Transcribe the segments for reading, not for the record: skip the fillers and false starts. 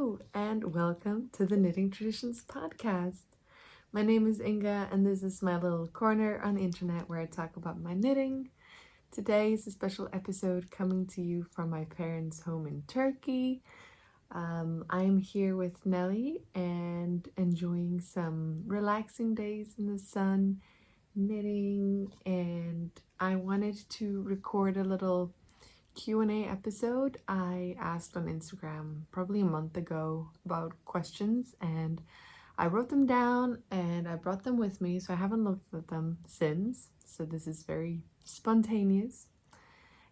Hello and welcome to the Knitting Traditions podcast. My name is Inga and this is my little corner on the internet where I talk about my knitting. Today is a special episode coming to you from my parents' home in Turkey. I'm here with Nelly and enjoying some relaxing days in the sun, knitting, and I wanted to record a little Q&A episode. I asked on Instagram probably a month ago about questions and I wrote them down and I brought them with me, so I haven't looked at them since. So this is very spontaneous.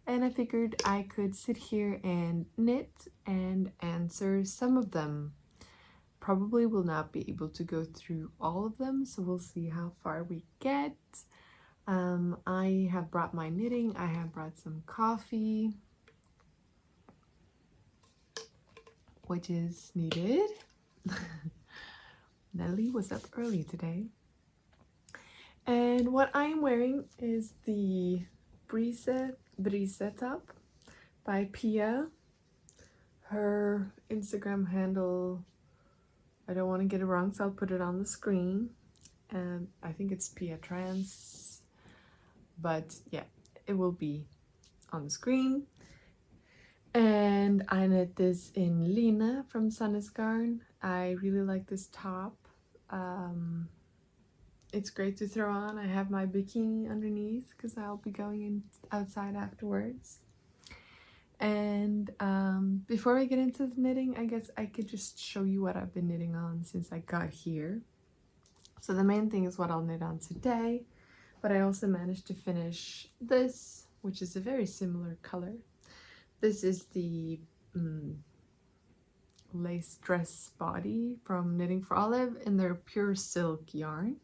And I figured I could sit here and knit and answer some of them. Probably will not be able to go through all of them, so we'll see how far we get. I have brought my knitting, I have brought some coffee, which is needed. Nelly was up early today. And what I'm wearing is the Brise top by Pia. Her Instagram handle, I don't want to get it wrong, so I'll put it on the screen. And I think it's Pia Trans, but yeah, it will be on the screen. And I knit this in Lina from Sannesgarn. I really like this top. It's great to throw on. I have my bikini underneath because I'll be going outside afterwards. And before I get into the knitting, I guess I could just show you what I've been knitting on since I got here. So the main thing is what I'll knit on today, but I also managed to finish this, which is a very similar color. This is the lace dress body from Knitting for Olive in their pure silk yarn.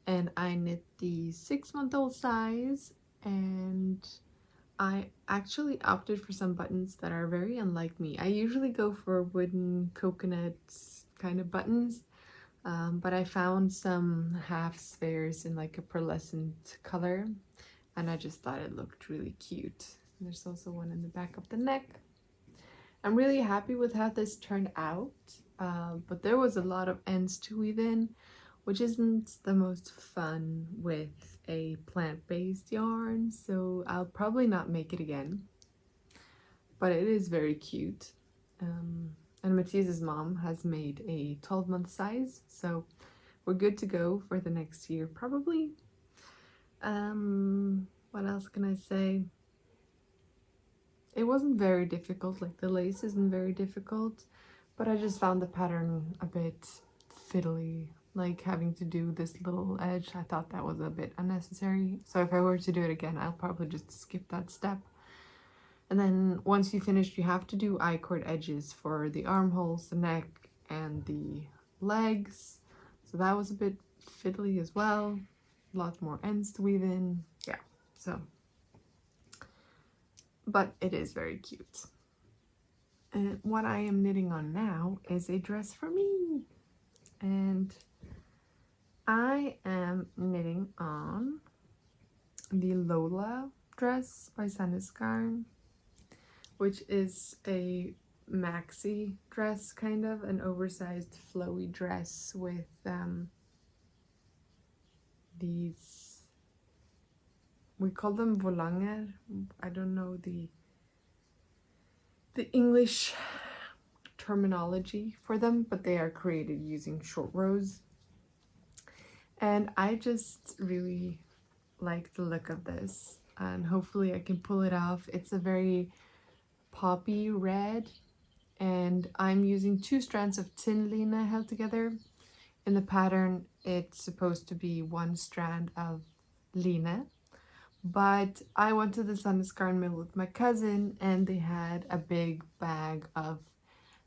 And I knit the 6-month-old size, and I actually opted for some buttons that are very unlike me. I usually go for wooden coconut kind of buttons, but I found some half spheres in like a pearlescent color, and I just thought it looked really cute. And there's also one in the back of the neck. I'm really happy with how this turned out, but there was a lot of ends to weave in, which isn't the most fun with a plant-based yarn, so I'll probably not make it again. But it is very cute. And Matthias's mom has made a 12-month size, so we're good to go for the next year, probably. What else can I say? It wasn't very difficult, like the lace isn't very difficult, but I just found the pattern a bit fiddly, like having to do this little edge. I thought that was a bit unnecessary, so if I were to do it again, I'll probably just skip that step. And then once you finish, you have to do I-cord edges for the armholes, the neck, and the legs, so that was a bit fiddly as well. A lot more ends to weave in, yeah, so. But it is very cute. And what I am knitting on now is a dress for me. And I am knitting on the Lola dress by Sannesgarn, which is a maxi dress, kind of an oversized flowy dress with these, we call them volanger. I don't know the English terminology for them, but they are created using short rows. And I just really like the look of this, and hopefully I can pull it off. It's a very poppy red, and I'm using 2 strands of tin lina held together. In the pattern, it's supposed to be 1 strand of lina. But I went to the Sannesgarn mill with my cousin and they had a big bag of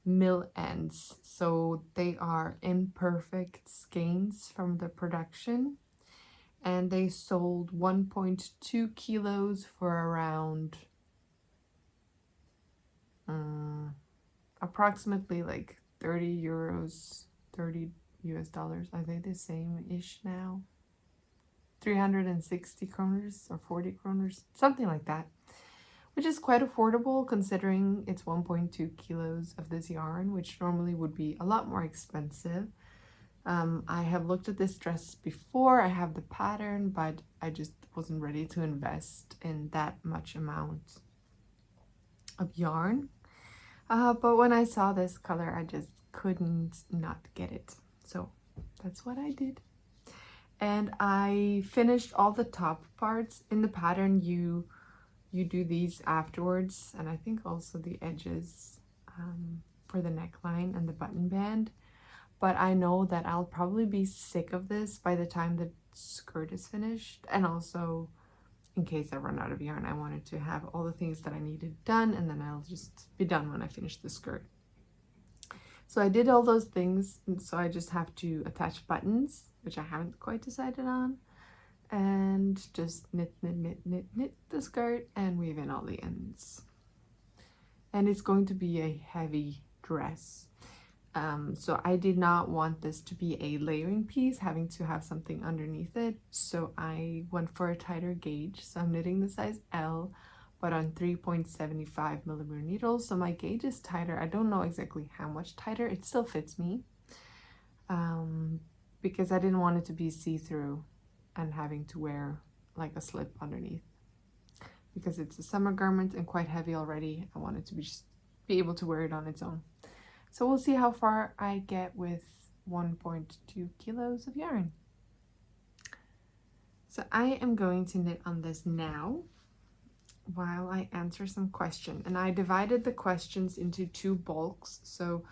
mill ends. So they are imperfect skeins from the production. And they sold 1.2 kilos for around approximately like 30 euros, 30 US dollars. Are they the same-ish now? 360 kroners or 40 kroners, something like that, which is quite affordable considering it's 1.2 kilos of this yarn, which normally would be a lot more expensive. I have looked at this dress before, I have the pattern, but I just wasn't ready to invest in that much amount of yarn. But when I saw this color, I just couldn't not get it. So that's what I did. And I finished all the top parts. In the pattern, you do these afterwards, and I think also the edges for the neckline and the button band. But I know that I'll probably be sick of this by the time the skirt is finished, and also in case I run out of yarn, I wanted to have all the things that I needed done, and then I'll just be done when I finish the skirt. So I did all those things, and so I just have to attach buttons, which I haven't quite decided on, and just knit the skirt and weave in all the ends. And it's going to be a heavy dress. So I did not want this to be a layering piece, having to have something underneath it. So I went for a tighter gauge. So I'm knitting the size L, but on 3.75 millimeter needles. So my gauge is tighter. I don't know exactly how much tighter. It still fits me because I didn't want it to be see-through and having to wear like a slip underneath. Because it's a summer garment and quite heavy already, I wanted to just be able to wear it on its own. So we'll see how far I get with 1.2 kilos of yarn. So I am going to knit on this now while I answer some questions. And I divided the questions into two bulks. So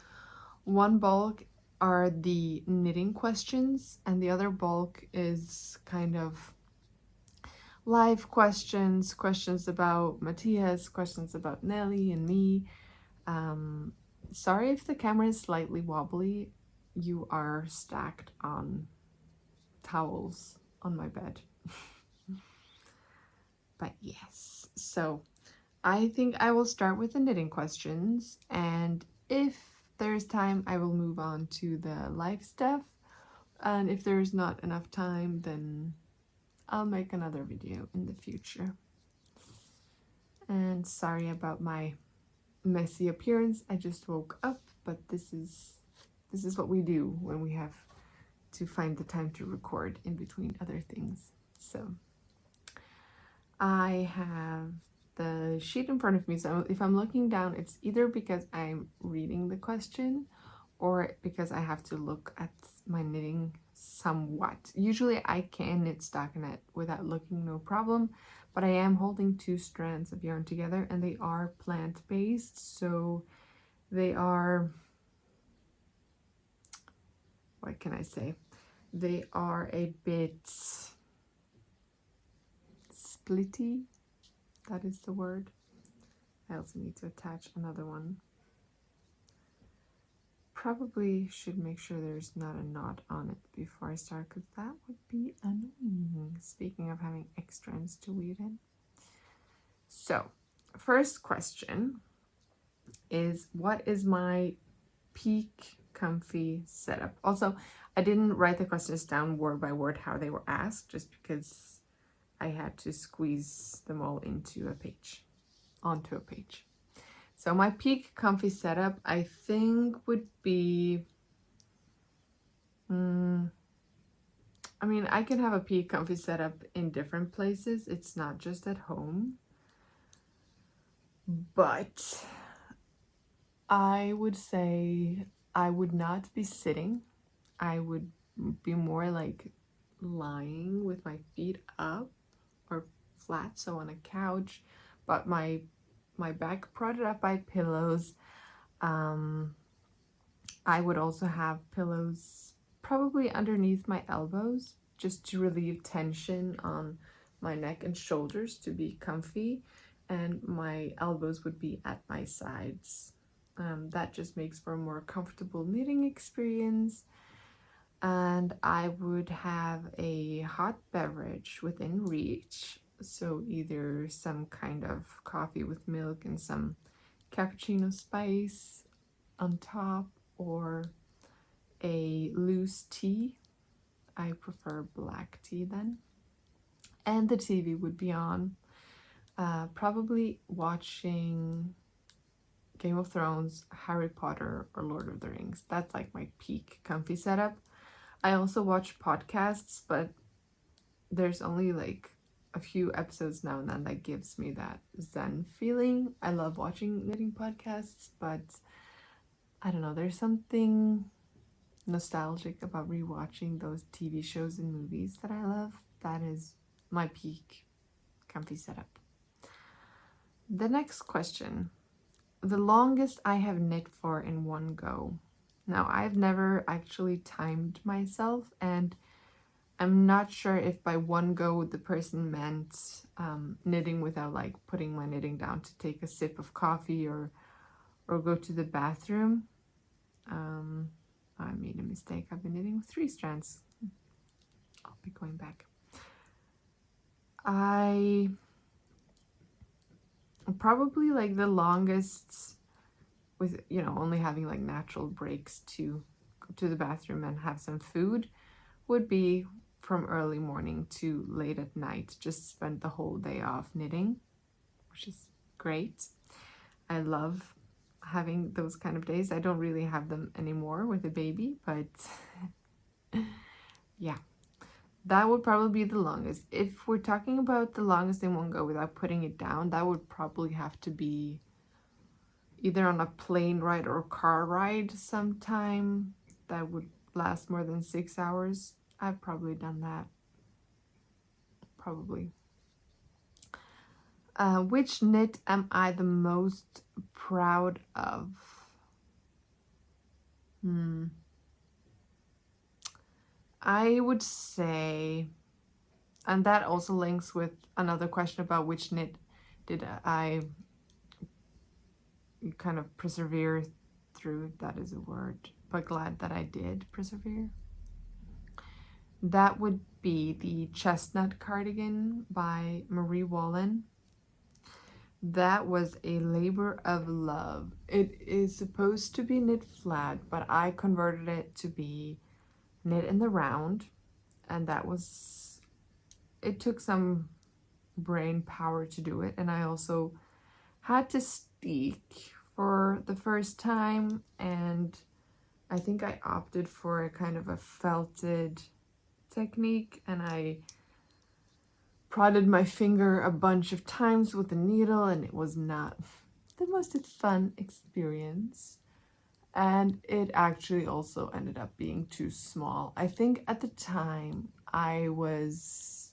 one bulk are the knitting questions, and the other bulk is kind of live questions, questions about Matthias, questions about Nelly and me. Sorry if the camera is slightly wobbly. You are stacked on towels on my bed. But yes, so I think I will start with the knitting questions, and if there's time I will move on to the live stuff, and if there's not enough time then I'll make another video in the future. And sorry about my messy appearance. I just woke up, but this is what we do when we have to find the time to record in between other things. So I have the sheet in front of me, so if I'm looking down, it's either because I'm reading the question or because I have to look at my knitting somewhat. Usually I can knit stockinette without looking, no problem, but I am holding two strands of yarn together and they are plant-based, so they are, what can I say? They are a bit splitty, that is the word. I also need to attach another one. Probably should make sure there's not a knot on it before I start, because that would be annoying. Speaking of having extra ends to weave in. So, first question is, what is my peak comfy setup? Also, I didn't write the questions down word by word how they were asked, just because I had to squeeze them all onto a page. So my peak comfy setup, I think, would be, I mean, I can have a peak comfy setup in different places. It's not just at home. But I would say I would not be sitting. I would be more like lying with my feet up or flat, so on a couch, but my back prodded up by pillows. I would also have pillows probably underneath my elbows, just to relieve tension on my neck and shoulders to be comfy, and my elbows would be at my sides. That just makes for a more comfortable knitting experience. And I would have a hot beverage within reach, so either some kind of coffee with milk and some cappuccino spice on top, or a loose tea. I prefer black tea then. And the TV would be on. Probably watching Game of Thrones, Harry Potter, or Lord of the Rings. That's like my peak comfy setup. I also watch podcasts, but there's only like a few episodes now and then that gives me that zen feeling. I love watching knitting podcasts, but I don't know, there's something nostalgic about rewatching those TV shows and movies that I love. That is my peak comfy setup. The next question. The longest I have knit for in one go. Now, I've never actually timed myself, and I'm not sure if by one go the person meant knitting without like putting my knitting down to take a sip of coffee or go to the bathroom. I made a mistake. I've been knitting with 3 strands. I'll be going back. I probably like the longest with, you know, only having like natural breaks to go to the bathroom and have some food would be from early morning to late at night. Just spend the whole day off knitting, which is great. I love having those kind of days. I don't really have them anymore with a baby, but yeah, that would probably be the longest. If we're talking about the longest in one go without putting it down, that would probably have to be either on a plane ride or car ride sometime that would last more than 6 hours. I've probably done that. Probably. Which knit am I the most proud of? I would say, and that also links with another question about which knit did I kind of persevere through, if that is a word, but glad that I did persevere. That would be the Chestnut Cardigan by Marie Wallen. That was a labor of love. It is supposed to be knit flat, but I converted it to be knit in the round, and that was, it took some brain power to do it, and I also had to steek for the first time, and I think I opted for a kind of a felted technique, and I prodded my finger a bunch of times with the needle, and it was not the most fun experience. And it actually also ended up being too small. I think at the time I was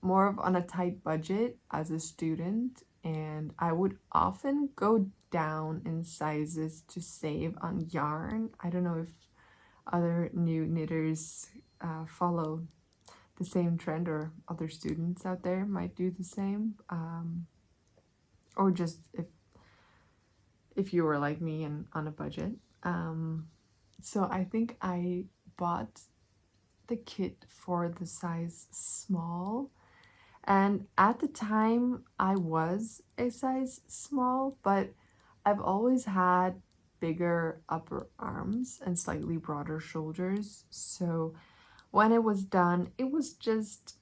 more of on a tight budget as a student, and I would often go down in sizes to save on yarn. I don't know if other new knitters follow the same trend, or other students out there might do the same, or just if you were like me and on a budget. So I think I bought the kit for the size small, and at the time I was a size small, but I've always had bigger upper arms and slightly broader shoulders, so when it was done, it was just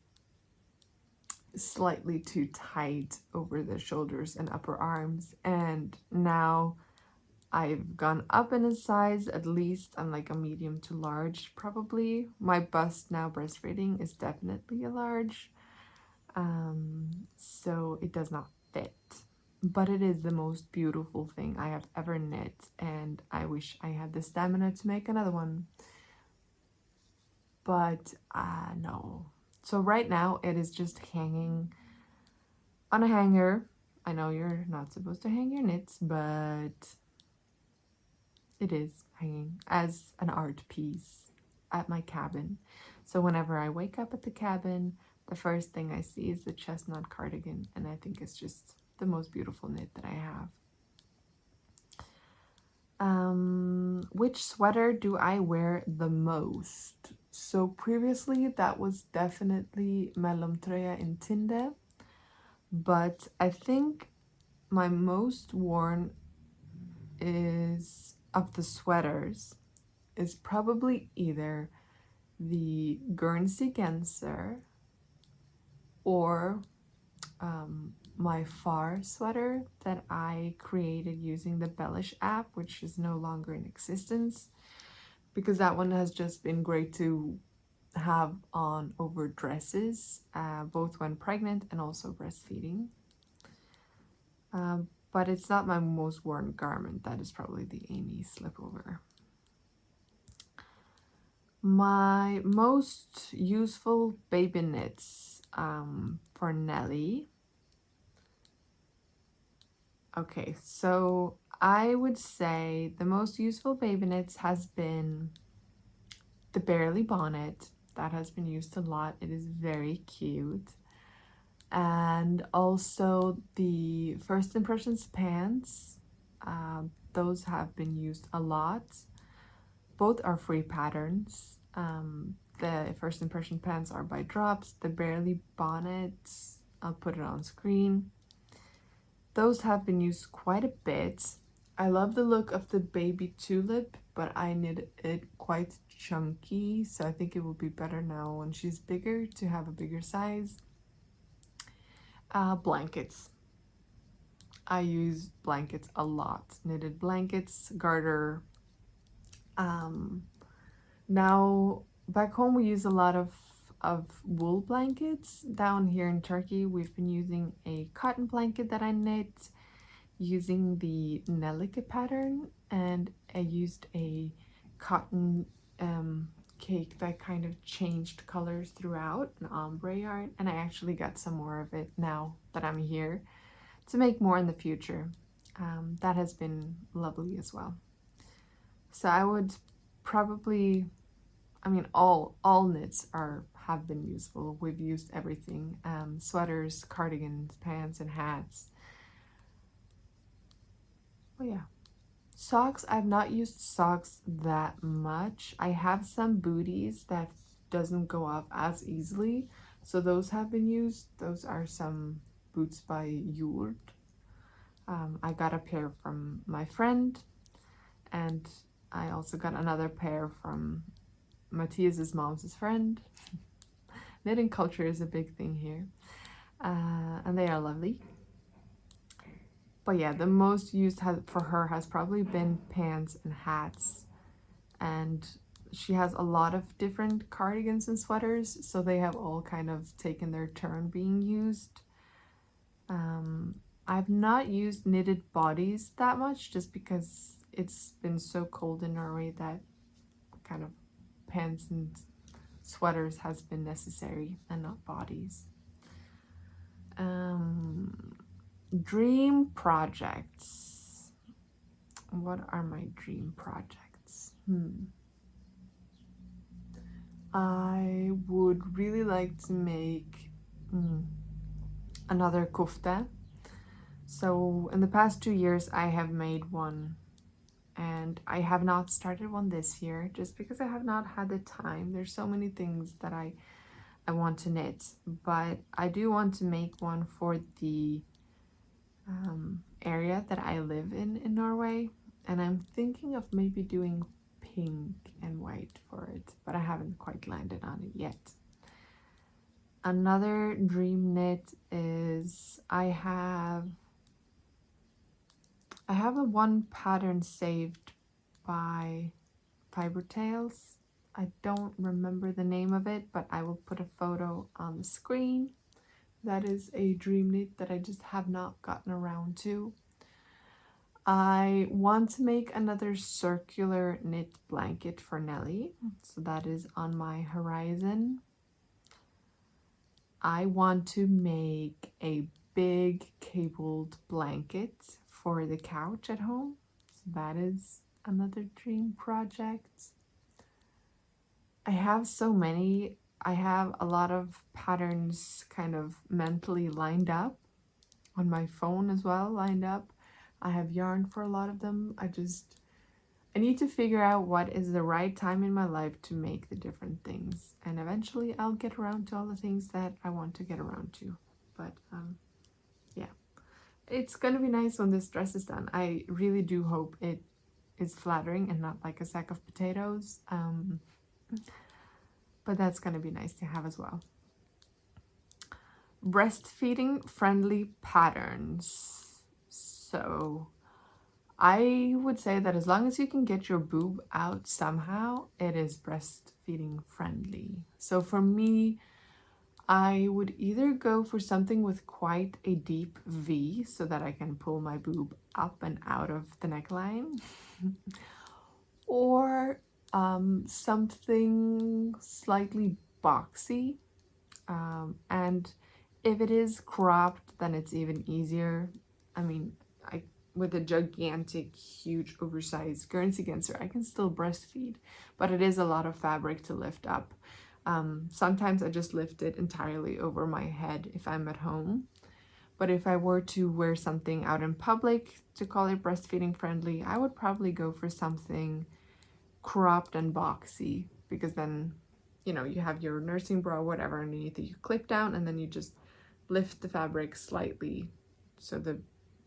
slightly too tight over the shoulders and upper arms. And now I've gone up in a size, at least I'm like a medium to large probably. My bust now breastfeeding is definitely a large, so it does not fit, but it is the most beautiful thing I have ever knit, and I wish I had the stamina to make another one. But no. So right now it is just hanging on a hanger. I know you're not supposed to hang your knits, but it is hanging as an art piece at my cabin. So whenever I wake up at the cabin, the first thing I see is the Chestnut Cardigan, and I think it's just the most beautiful knit that I have. Which sweater do I wear the most? So previously that was definitely mellomtröja in Tinde, but I think my most worn is of the sweaters is probably either the Guernsey Genser or my far sweater that I created using the Bellish app, which is no longer in existence, because that one has just been great to have on over dresses, both when pregnant and also breastfeeding. But it's not my most worn garment. That is probably the Amy slipover. My most useful baby knits for Nelly. Okay, so I would say the most useful baby knits has been the Barely bonnet. That has been used a lot. It is very cute. And also the First Impressions pants. Those have been used a lot. Both are free patterns. The First Impression pants are by Drops. The Barely bonnet, I'll put it on screen. Those have been used quite a bit. I love the look of the baby tulip, but I knit it quite chunky, so I think it will be better now when she's bigger to have a bigger size. Blankets. I use blankets a lot. Knitted blankets, garter. Now back home we use a lot of wool blankets. Down here in Turkey we've been using a cotton blanket that I knit using the Nelike pattern, and I used a cotton cake that kind of changed colors throughout, an ombre yarn, and I actually got some more of it now that I'm here to make more in the future. That has been lovely as well. So I would probably, I mean, all knits have been useful. We've used everything, sweaters, cardigans, pants, and hats. Oh yeah. Socks, I've not used socks that much. I have some booties that doesn't go off as easily, so those have been used. Those are some boots by Jord. I got a pair from my friend, and I also got another pair from Matthias's mom's friend. Knitting culture is a big thing here, and they are lovely. But yeah, the most used for her has probably been pants and hats, and she has a lot of different cardigans and sweaters, so they have all kind of taken their turn being used. I've not used knitted bodies that much just because it's been so cold in Norway that kind of pants and sweaters has been necessary and not bodies. Dream projects. What are my dream projects? I would really like to make another kofta. So in the past 2 years I have made one, and I have not started one this year just because I have not had the time. There's so many things that I want to knit, but I do want to make one for the area that I live in Norway, and I'm thinking of maybe doing pink and white for it, but I haven't quite landed on it yet. Another dream knit is I have a one pattern saved by Fiber Tales. I don't remember the name of it, but I will put a photo on the screen. That is a dream knit that I just have not gotten around to. I want to make another circular knit blanket for Nelly, so that is on my horizon. I want to make a big cabled blanket for the couch at home, so that is another dream project. I have so many. I have a lot of patterns kind of mentally lined up on my phone as well, lined up. I have yarn for a lot of them. I need to figure out what is the right time in my life to make the different things, and eventually I'll get around to all the things that I want to get around to. But yeah, it's gonna be nice when this dress is done. I really do hope it is flattering and not like a sack of potatoes, but that's gonna be nice to have as well. breastfeeding friendly patterns. So I would say that as long as you can get your boob out somehow, it is breastfeeding friendly. So for me, I would either go for something with quite a deep V so that I can pull my boob up and out of the neckline, or something slightly boxy. And if it is cropped, then it's even easier. I mean, with a gigantic, huge, oversized Guernsey Genser, I can still breastfeed, but it is a lot of fabric to lift up. Sometimes I just lift it entirely over my head if I'm at home. But if I were to wear something out in public to call it breastfeeding friendly, I would probably go for something cropped and boxy, because then, you know, you have your nursing bra, whatever, underneath that you clip down, and then you just lift the fabric slightly so the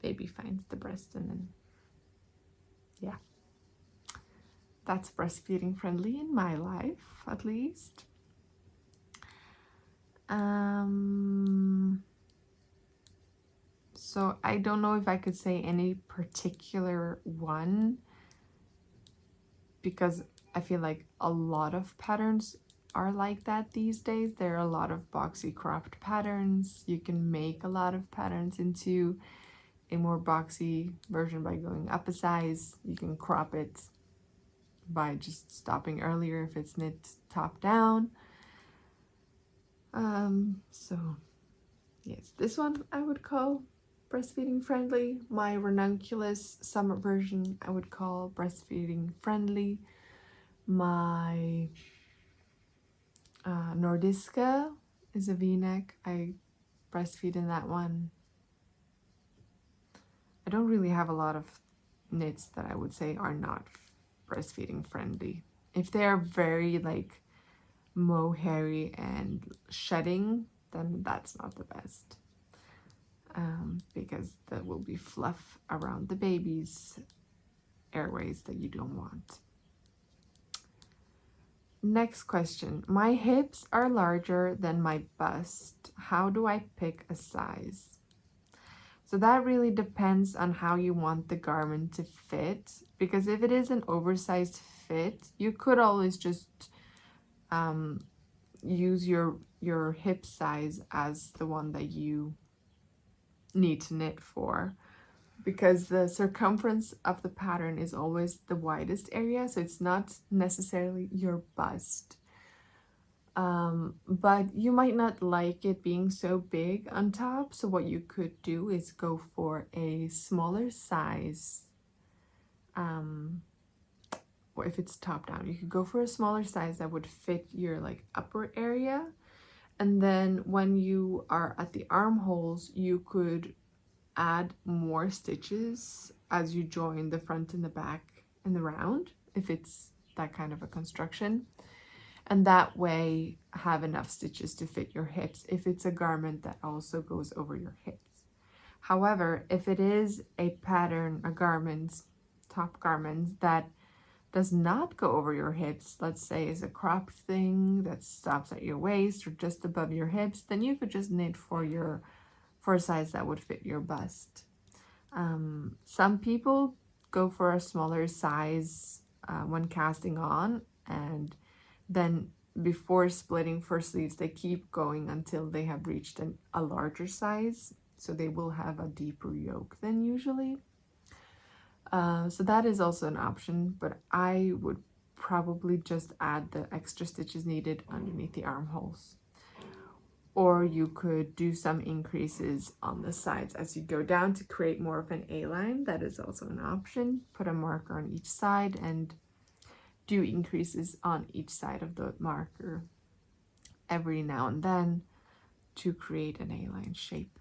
baby finds the breast, and then, yeah. That's breastfeeding friendly in my life, at least. So I don't know if I could say any particular one, because I feel like a lot of patterns are like that these days. There are a lot of boxy cropped patterns. You can make a lot of patterns into a more boxy version by going up a size. You can crop it by just stopping earlier if it's knit top down. So yes, this one I would call breastfeeding friendly. My ranunculus summer version I would call breastfeeding friendly. My Nordiska is a v-neck. I breastfeed in that one. I don't really have a lot of knits that I would say are not breastfeeding friendly. If they're very like mohairy and shedding, then that's not the best, because that will be fluff around the baby's airways that you don't want. Next question. My hips are larger than my bust. How do I pick a size? So that really depends on how you want the garment to fit, because if it is an oversized fit, you could always just use your hip size as the one that you need to knit for, because the circumference of the pattern is always the widest area, so it's not necessarily your bust. But you might not like it being so big on top, so what you could do is go for a smaller size. Or if it's top down, you could go for a smaller size that would fit your like upper area, and then when you are at the armholes, you could add more stitches as you join the front and the back and the round, if it's that kind of a construction, and that way have enough stitches to fit your hips if it's a garment that also goes over your hips. However, if it is a pattern, a garment, top garment that does not go over your hips, let's say is a cropped thing that stops at your waist or just above your hips, then you could just knit for a size that would fit your bust. Some people go for a smaller size when casting on, and then before splitting for sleeves, they keep going until they have reached a larger size, so they will have a deeper yoke than usually. So that is also an option, but I would probably just add the extra stitches needed underneath the armholes. Or you could do some increases on the sides as you go down to create more of an A-line. That is also an option. Put a marker on each side and do increases on each side of the marker every now and then to create an A-line shape.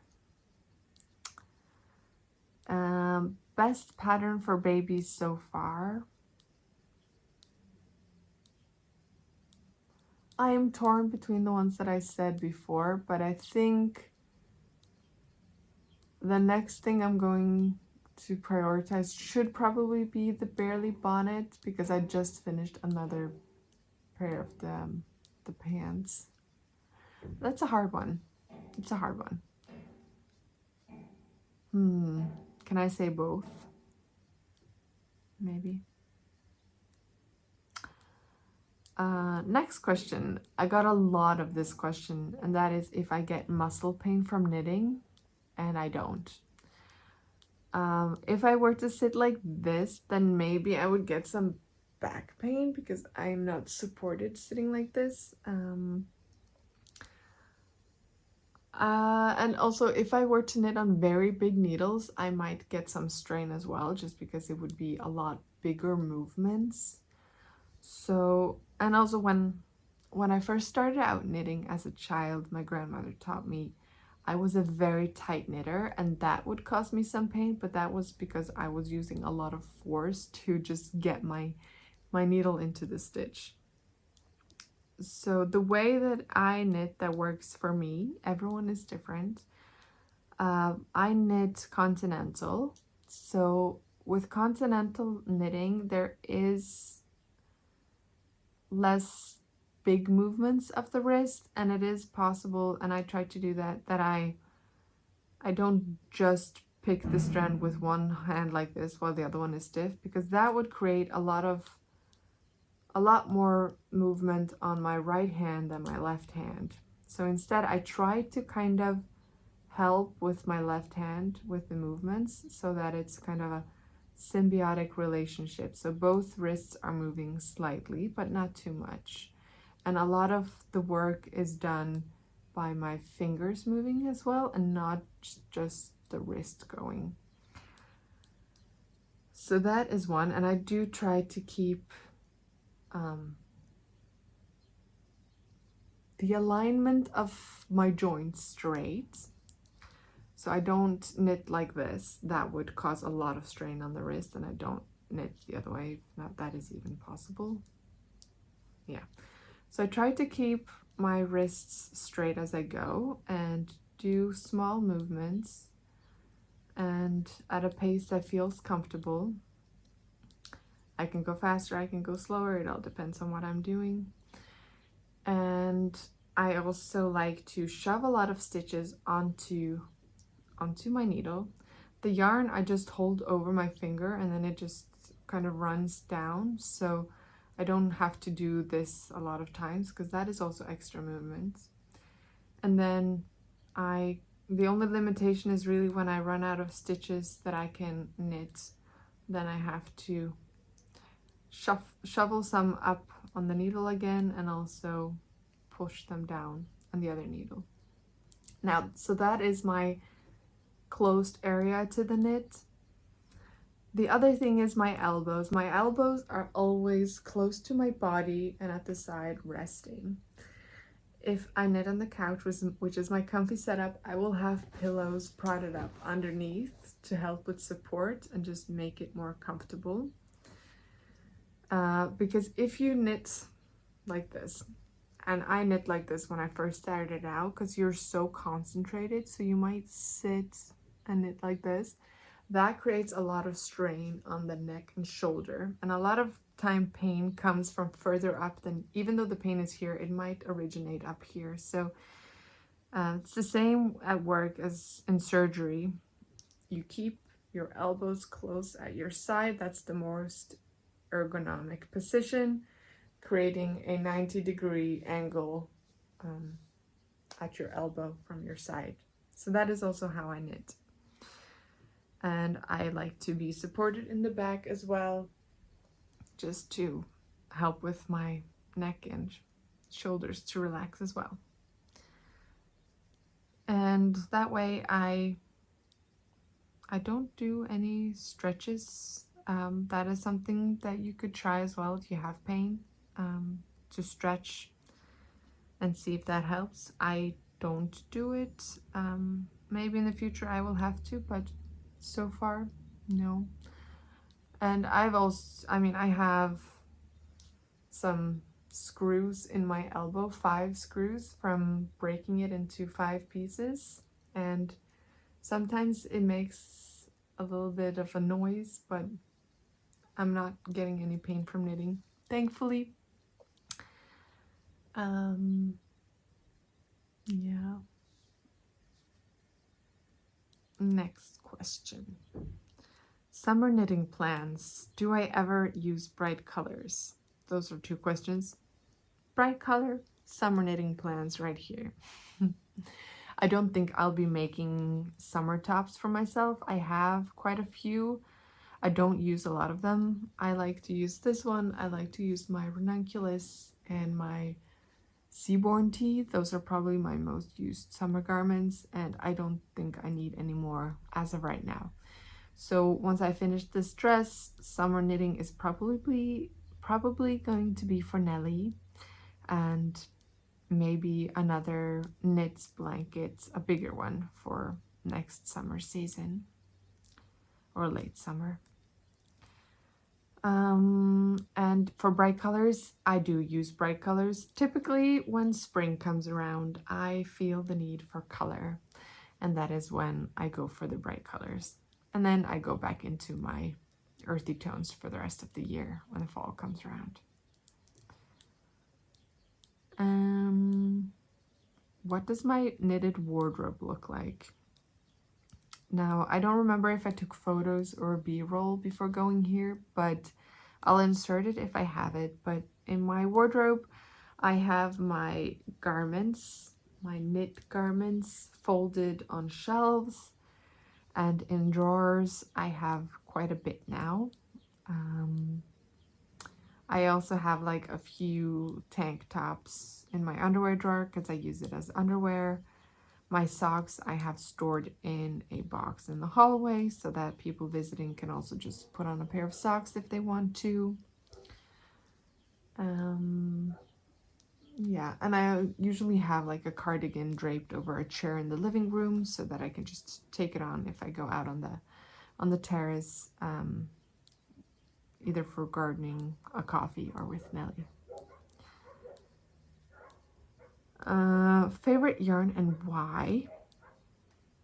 Best pattern for babies so far. I am torn between the ones that I said before, but I think the next thing I'm going to prioritize should probably be the Barely bonnet, because I just finished another pair of the pants. That's a hard one. It's a hard one. Can I say both? Maybe. Next question. I got a lot of this question, and that is if I get muscle pain from knitting, and I don't. If I were to sit like this, then maybe I would get some back pain because I'm not supported sitting like this. And also, if I were to knit on very big needles, I might get some strain as well, just because it would be a lot bigger movements. So, and also when I first started out knitting as a child, my grandmother taught me I was a very tight knitter, and that would cause me some pain, but that was because I was using a lot of force to just get my needle into the stitch. So the way that I knit that works for me, everyone is different. I knit continental. So with continental knitting, there is less big movements of the wrist, and it is possible, and I try to do that I don't just pick the strand with one hand like this while the other one is stiff, because that would create a lot more movement on my right hand than my left hand. So instead I try to kind of help with my left hand with the movements so that it's kind of a symbiotic relationship. So both wrists are moving slightly, but not too much. And a lot of the work is done by my fingers moving as well, and not just the wrist going. So that is one, and I do try to keep the alignment of my joints straight. So I don't knit like this. That would cause a lot of strain on the wrist, and I don't knit the other way, if that is even possible. Yeah. So I try to keep my wrists straight as I go and do small movements and at a pace that feels comfortable. I can go faster, I can go slower, it all depends on what I'm doing. And I also like to shove a lot of stitches onto my needle. The yarn I just hold over my finger, and then it just kind of runs down, so I don't have to do this a lot of times, because that is also extra movement. And then the only limitation is really when I run out of stitches that I can knit, then I have to shovel some up on the needle again, and also push them down on the other needle. Now, so that is my closed area to the knit. The other thing is my elbows. My elbows are always close to my body and at the side resting. If I knit on the couch, which is my comfy setup, I will have pillows prodded up underneath to help with support and just make it more comfortable. Because if you knit like this, and I knit like this when I first started out, because you're so concentrated, so you might sit and knit like this, that creates a lot of strain on the neck and shoulder, and a lot of time pain comes from further up than, even though the pain is here, it might originate up here. So it's the same at work as in surgery. You keep your elbows close at your side. That's the most ergonomic position, creating a 90-degree angle at your elbow from your side. So that is also how I knit. And I like to be supported in the back as well, just to help with my neck and shoulders to relax as well. And that way I don't do any stretches. That is something that you could try as well if you have pain, to stretch and see if that helps. I don't do it. Maybe in the future I will have to, but so far, no. And I have some screws in my elbow, 5 screws, from breaking it into 5 pieces, and sometimes it makes a little bit of a noise, but I'm not getting any pain from knitting, thankfully. Yeah. Next question. Summer knitting plans. Do I ever use bright colors? Those are two questions. Bright color, summer knitting plans right here. I don't think I'll be making summer tops for myself. I have quite a few. I don't use a lot of them. I like to use this one. I like to use my ranunculus and my Seaborn tee. Those are probably my most used summer garments, and I don't think I need any more as of right now. So once I finish this dress, summer knitting is probably going to be for Nelly, and maybe another knits blanket, a bigger one for next summer season or late summer. And for bright colors, I do use bright colors. Typically when spring comes around, I feel the need for color, and that is when I go for the bright colors. And then I go back into my earthy tones for the rest of the year when the fall comes around. What does my knitted wardrobe look like? Now, I don't remember if I took photos or B-roll before going here, but I'll insert it if I have it. But in my wardrobe, I have my garments, my knit garments folded on shelves, and in drawers, I have quite a bit now. I also have like a few tank tops in my underwear drawer because I use it as underwear. My socks I have stored in a box in the hallway so that people visiting can also just put on a pair of socks if they want to. Yeah, and I usually have like a cardigan draped over a chair in the living room so that I can just take it on if I go out on the terrace, either for gardening, a coffee, or with Nelly. Favorite yarn and why?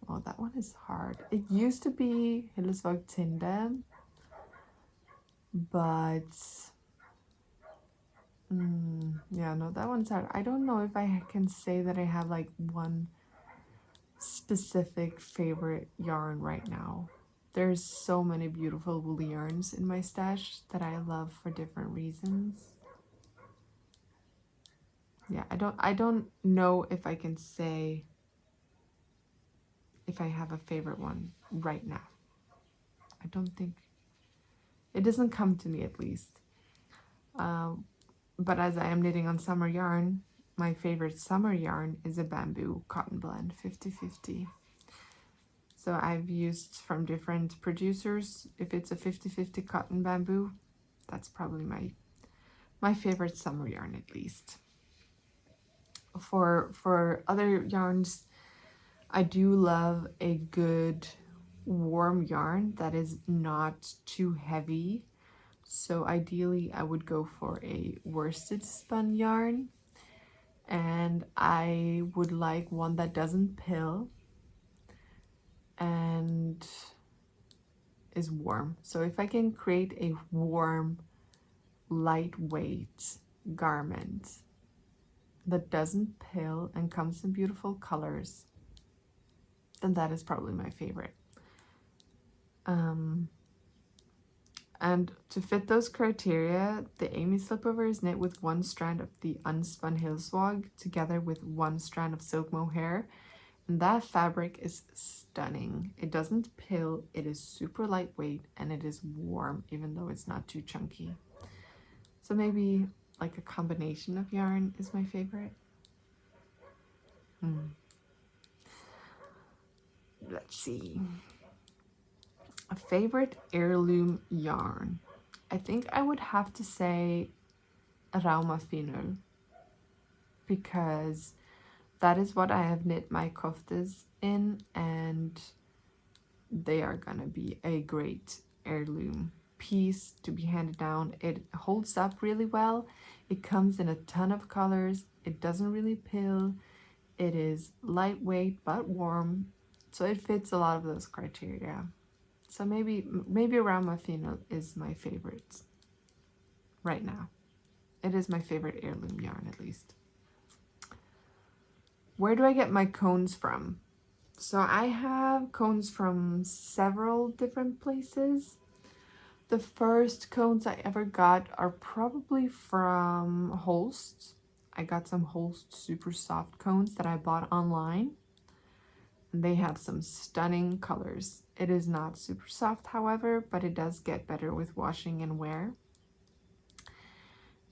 Well, that one is hard. It used to be Hillesvåg Tinde, but yeah, no, that one's hard. I don't know if I can say that I have like one specific favorite yarn right now. There's so many beautiful woolly yarns in my stash that I love for different reasons. Yeah, I don't know if I can say if I have a favorite one right now. I don't think, it doesn't come to me at least. But as I am knitting on summer yarn, my favorite summer yarn is a bamboo cotton blend 50-50. So I've used from different producers. If it's a 50-50 cotton bamboo, that's probably my favorite summer yarn at least. For other yarns, I do love a good warm yarn that is not too heavy. So ideally I would go for a worsted spun yarn, and I would like one that doesn't pill and is warm. So if I can create a warm, lightweight garment that doesn't pill and comes in beautiful colors, then that is probably my favorite. And to fit those criteria, the Amy slipover is knit with one strand of the unspun Hillesvåg together with one strand of silk mohair. And that fabric is stunning. It doesn't pill, it is super lightweight, and it is warm, even though it's not too chunky. So maybe like a combination of yarn is my favorite. Let's see. A favorite heirloom yarn. I think I would have to say Rauma Finul, because that is what I have knit my koftas in, and they are gonna be a great heirloom piece to be handed down. It holds up really well. It comes in a ton of colors. It doesn't really pill. It is lightweight but warm, so it fits a lot of those criteria. So maybe Rauma Finul is my favorite right now. It is my favorite heirloom yarn, at least. Where do I get my cones from? So I have cones from several different places. The first cones I ever got are probably from Holst. I got some Holst super soft cones that I bought online. And they have some stunning colors. It is not super soft, however, but it does get better with washing and wear.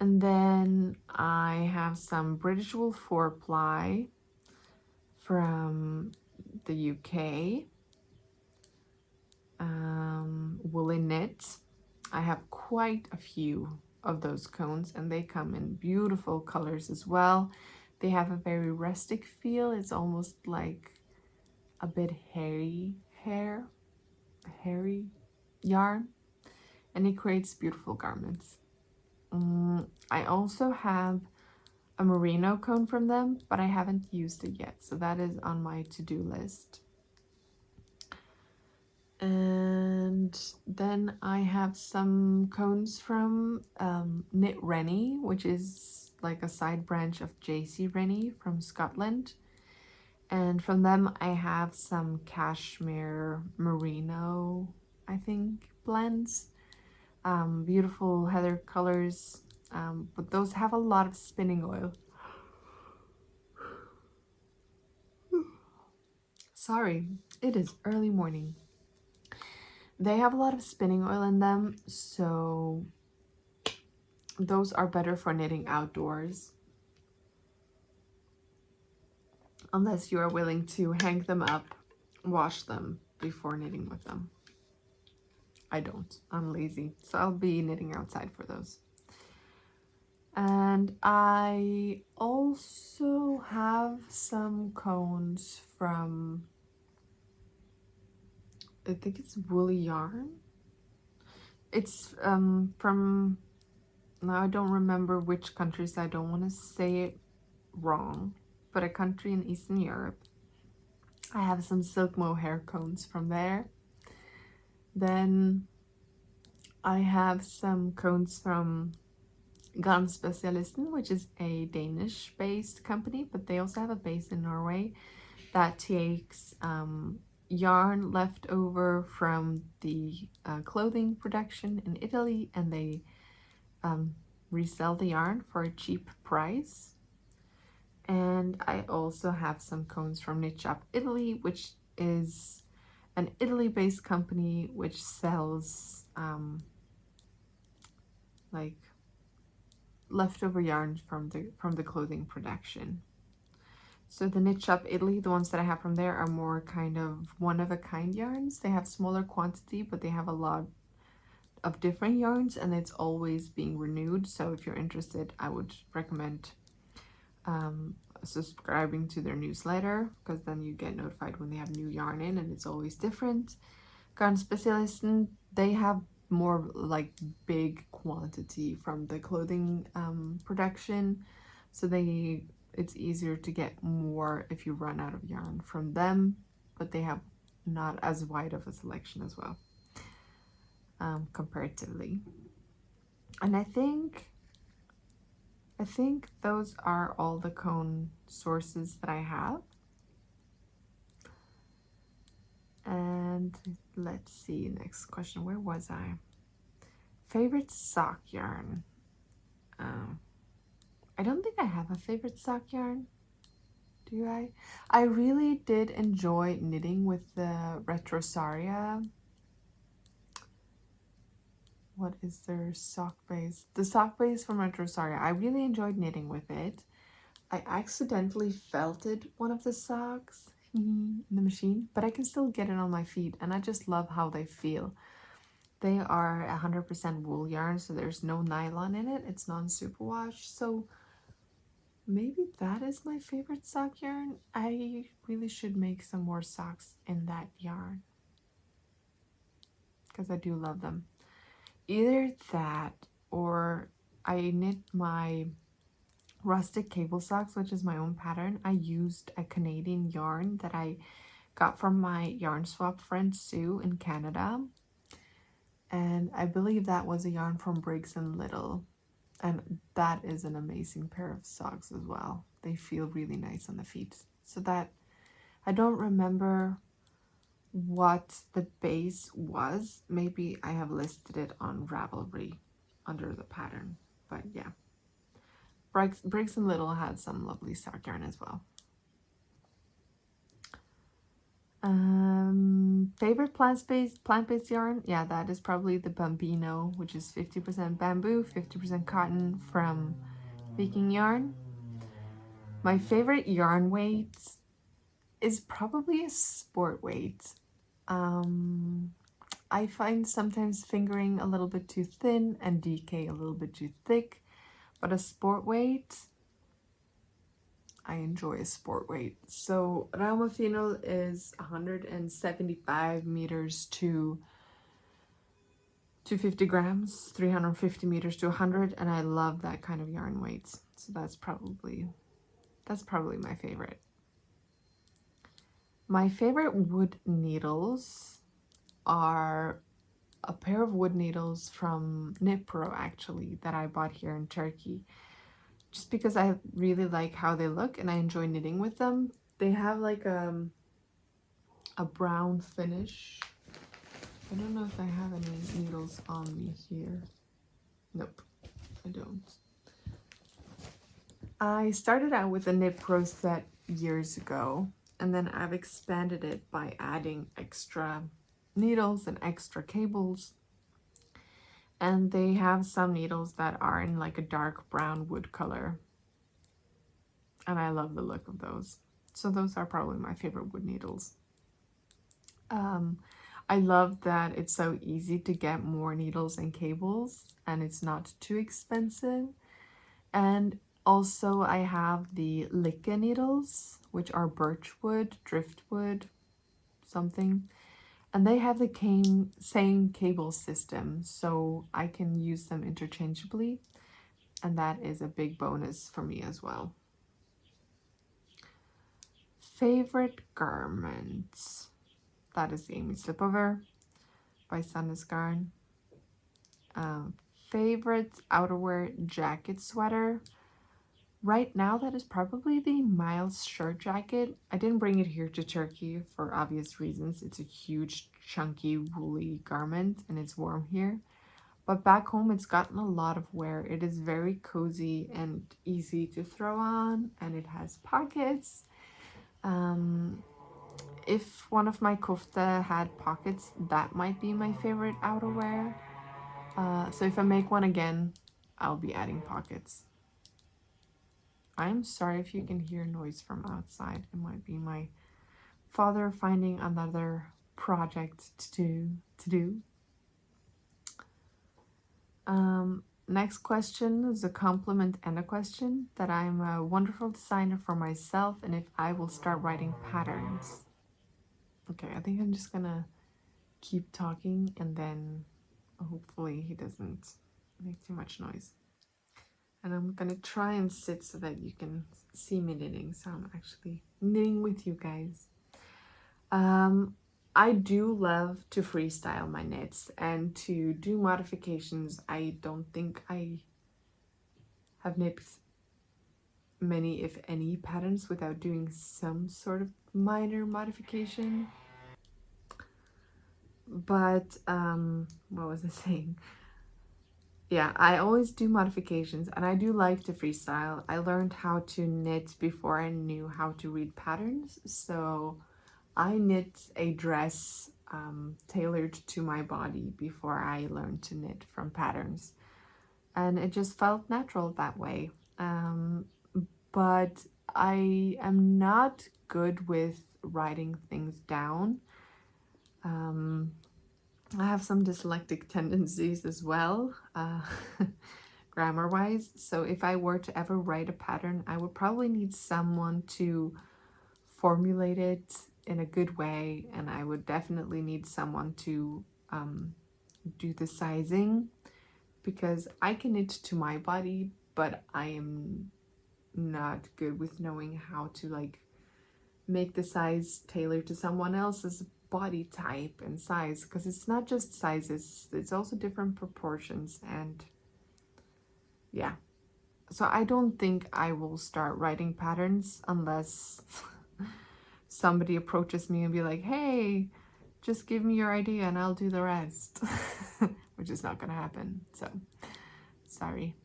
And then I have some British wool 4-ply from the UK. Woolly knit. I have quite a few of those cones and they come in beautiful colors as well. They have a very rustic feel. It's almost like a bit hairy yarn, and it creates beautiful garments. I also have a merino cone from them, but I haven't used it yet, so that is on my to-do list. And then I have some cones from Knit Rennie, which is like a side branch of JC Rennie from Scotland. And from them I have some cashmere merino, I think, blends. Beautiful heather colors, but those have a lot of spinning oil. Sorry, it is early morning. They have a lot of spinning oil in them, so those are better for knitting outdoors. Unless you are willing to hang them up, wash them before knitting with them. I don't. I'm lazy, so I'll be knitting outside for those. And I also have some cones from, I think it's Woolly Yarn. It's from, now I don't remember which countries, I don't want to say it wrong, but a country in Eastern Europe. I have some silk mohair cones from there. Then I have some cones from Garnspecialisten, which is a Danish-based company, but they also have a base in Norway that takes yarn left over from the clothing production in Italy, and they resell the yarn for a cheap price. And I also have some cones from Knit Shop Italy, which is an Italy-based company which sells like leftover yarn from the clothing production. So the Knit Shop Italy, the ones that I have from there are more kind of one-of-a-kind yarns. They have smaller quantity, but they have a lot of different yarns, and it's always being renewed. So if you're interested, I would recommend subscribing to their newsletter, because then you get notified when they have new yarn in, and it's always different. Garnspecialisten, they have more like big quantity from the clothing production, so it's easier to get more if you run out of yarn from them, but they have not as wide of a selection as well, comparatively. And I think those are all the cone sources that I have. And let's see, next question, where was I? Favorite sock yarn. I don't think I have a favorite sock yarn. Do I? I really did enjoy knitting with the Retrosaria. What is their sock base? The sock base from Retrosaria. I really enjoyed knitting with it. I accidentally felted one of the socks in the machine, but I can still get it on my feet, and I just love how they feel. They are 100% wool yarn, so there's no nylon in it. It's non-superwash, so maybe that is my favorite sock yarn. I really should make some more socks in that yarn, because I do love them. Either that, or I knit my rustic cable socks, which is my own pattern. I used a Canadian yarn that I got from my yarn swap friend Sue in Canada, and I believe that was a yarn from Briggs and Little, and that is an amazing pair of socks as well. They feel really nice on the feet, so that I don't remember what the base was. Maybe I have listed it on Ravelry under the pattern, but yeah. Briggs and Little had some lovely sock yarn as well. Favorite plant-based yarn? Yeah, that is probably the Bambino, which is 50% bamboo, 50% cotton from Viking Yarn. My favorite yarn weight is probably a sport weight. I find sometimes fingering a little bit too thin and DK a little bit too thick, but a sport weight, I enjoy a sport weight. So Ramo Fino is 175 meters to 250 grams, 350 meters to 100, and I love that kind of yarn weights. So that's probably my favorite. My favorite wood needles are a pair of wood needles from Knit Pro, actually, that I bought here in Turkey. Just because I really like how they look and I enjoy knitting with them. They have like a brown finish. I don't know if I have any needles on me here. Nope, I don't. I started out with a Knit Pro set years ago, and then I've expanded it by adding extra needles and extra cables. And they have some needles that are in like a dark brown wood color. And I love the look of those. So those are probably my favorite wood needles. I love that it's so easy to get more needles and cables and it's not too expensive. And also I have the Lykke needles, which are birchwood, driftwood, something. And they have the same cable system, so I can use them interchangeably. And that is a big bonus for me as well. Favorite garments. That is the Amy Slipover by Sandnes Garn. Favorite outerwear jacket sweater. Right now, that is probably the Miles shirt jacket. I didn't bring it here to Turkey for obvious reasons. It's a huge, chunky, woolly garment and it's warm here. But back home, it's gotten a lot of wear. It is very cozy and easy to throw on, and it has pockets. If one of my kofta had pockets, that might be my favorite outerwear. So if I make one again, I'll be adding pockets. I'm sorry if you can hear noise from outside. It might be my father finding another project to do. Next question is a compliment and a question, that I'm a wonderful designer for myself and if I will start writing patterns. Okay, I think I'm just gonna keep talking and then hopefully he doesn't make too much noise. And I'm gonna try and sit so that you can see me knitting, so I'm actually knitting with you guys. I do love to freestyle my knits and to do modifications. I don't think I have knit many, if any, patterns without doing some sort of minor modification. But what was I saying? Yeah, I always do modifications and I do like to freestyle. I learned how to knit before I knew how to read patterns. So I knit a dress tailored to my body before I learned to knit from patterns. And it just felt natural that way. But I am not good with writing things down. I have some dyslexic tendencies as well, grammar-wise. So if I were to ever write a pattern, I would probably need someone to formulate it in a good way, and I would definitely need someone to do the sizing, because I can knit to my body, but I am not good with knowing how to like make the size tailored to someone else's body type and size, because it's not just sizes, it's also different proportions. And yeah, so I don't think I will start writing patterns unless somebody approaches me and be like, hey, just give me your idea and I'll do the rest, which is not gonna happen, so sorry.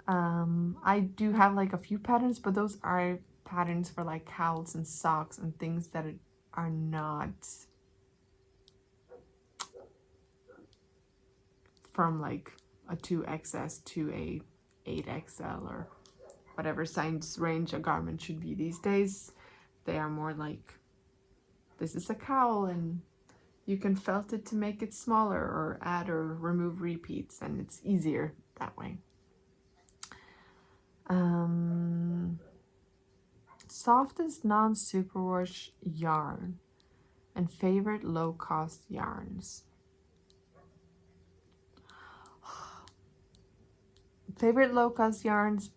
I do have like a few patterns, but those are patterns for like cowls and socks and things that are not from like a 2XS to a 8XL or whatever size range a garment should be these days. They are more like, this is a cowl and you can felt it to make it smaller or add or remove repeats, and it's easier that way. Softest non-superwash yarn and favorite low-cost yarns. Favorite low-cost yarns,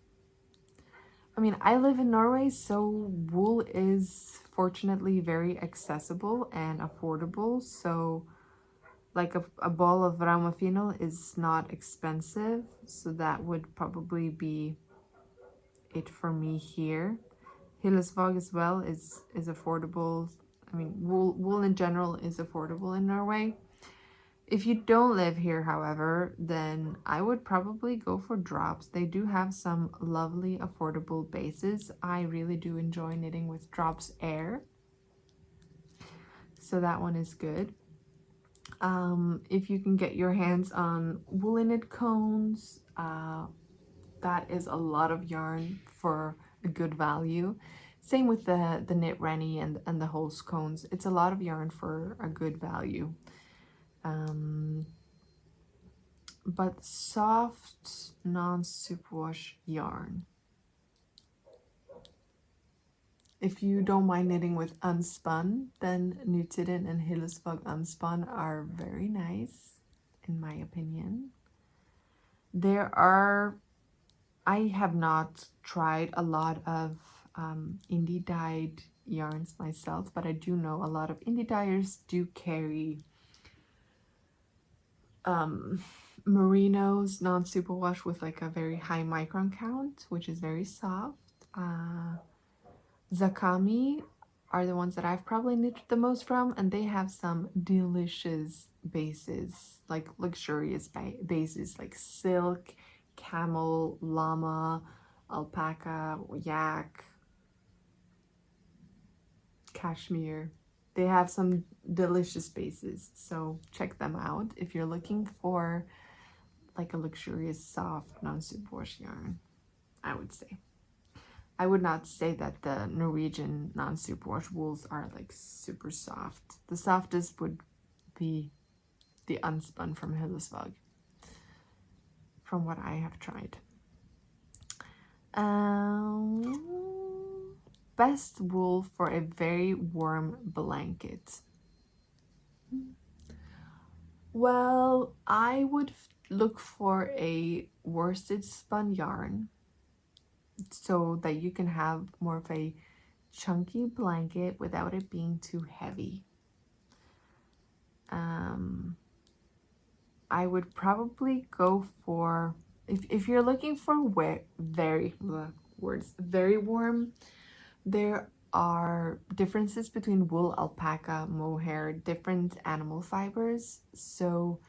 I mean, I live in Norway, so wool is fortunately very accessible and affordable. So like a ball of Ramafino is not expensive, so that would probably be it for me here. Hillesvåg as well is affordable. I mean, wool in general is affordable in Norway. If you don't live here, however, then I would probably go for Drops. They do have some lovely affordable bases. I really do enjoy knitting with Drops Air, so that one is good. If you can get your hands on woolly knit cones, that is a lot of yarn for a good value. Same with the knit Rennie and the Hulse cones. It's a lot of yarn for a good value. But soft non-superwash yarn. If you don't mind knitting with unspun, then Nutiden and Hillesvåg unspun are very nice, in my opinion. I have not tried a lot of indie dyed yarns myself, but I do know a lot of indie dyers do carry merinos non-superwash with like a very high micron count, which is very soft. Zakami are the ones that I've probably knit the most from, and they have some delicious bases, like luxurious bases, like silk, camel, llama, alpaca, yak, cashmere. They have some delicious bases, so check them out if you're looking for like a luxurious, soft, non-superwash yarn, I would say. I would not say that the Norwegian non-superwash wools are like super soft. The softest would be the unspun from Hillesvåg, from what I have tried. Best wool for a very warm blanket. Well, I would look for a worsted spun yarn so that you can have more of a chunky blanket without it being too heavy. I would probably go for, if you're looking for very warm, there are differences between wool, alpaca, mohair, different animal fibers. So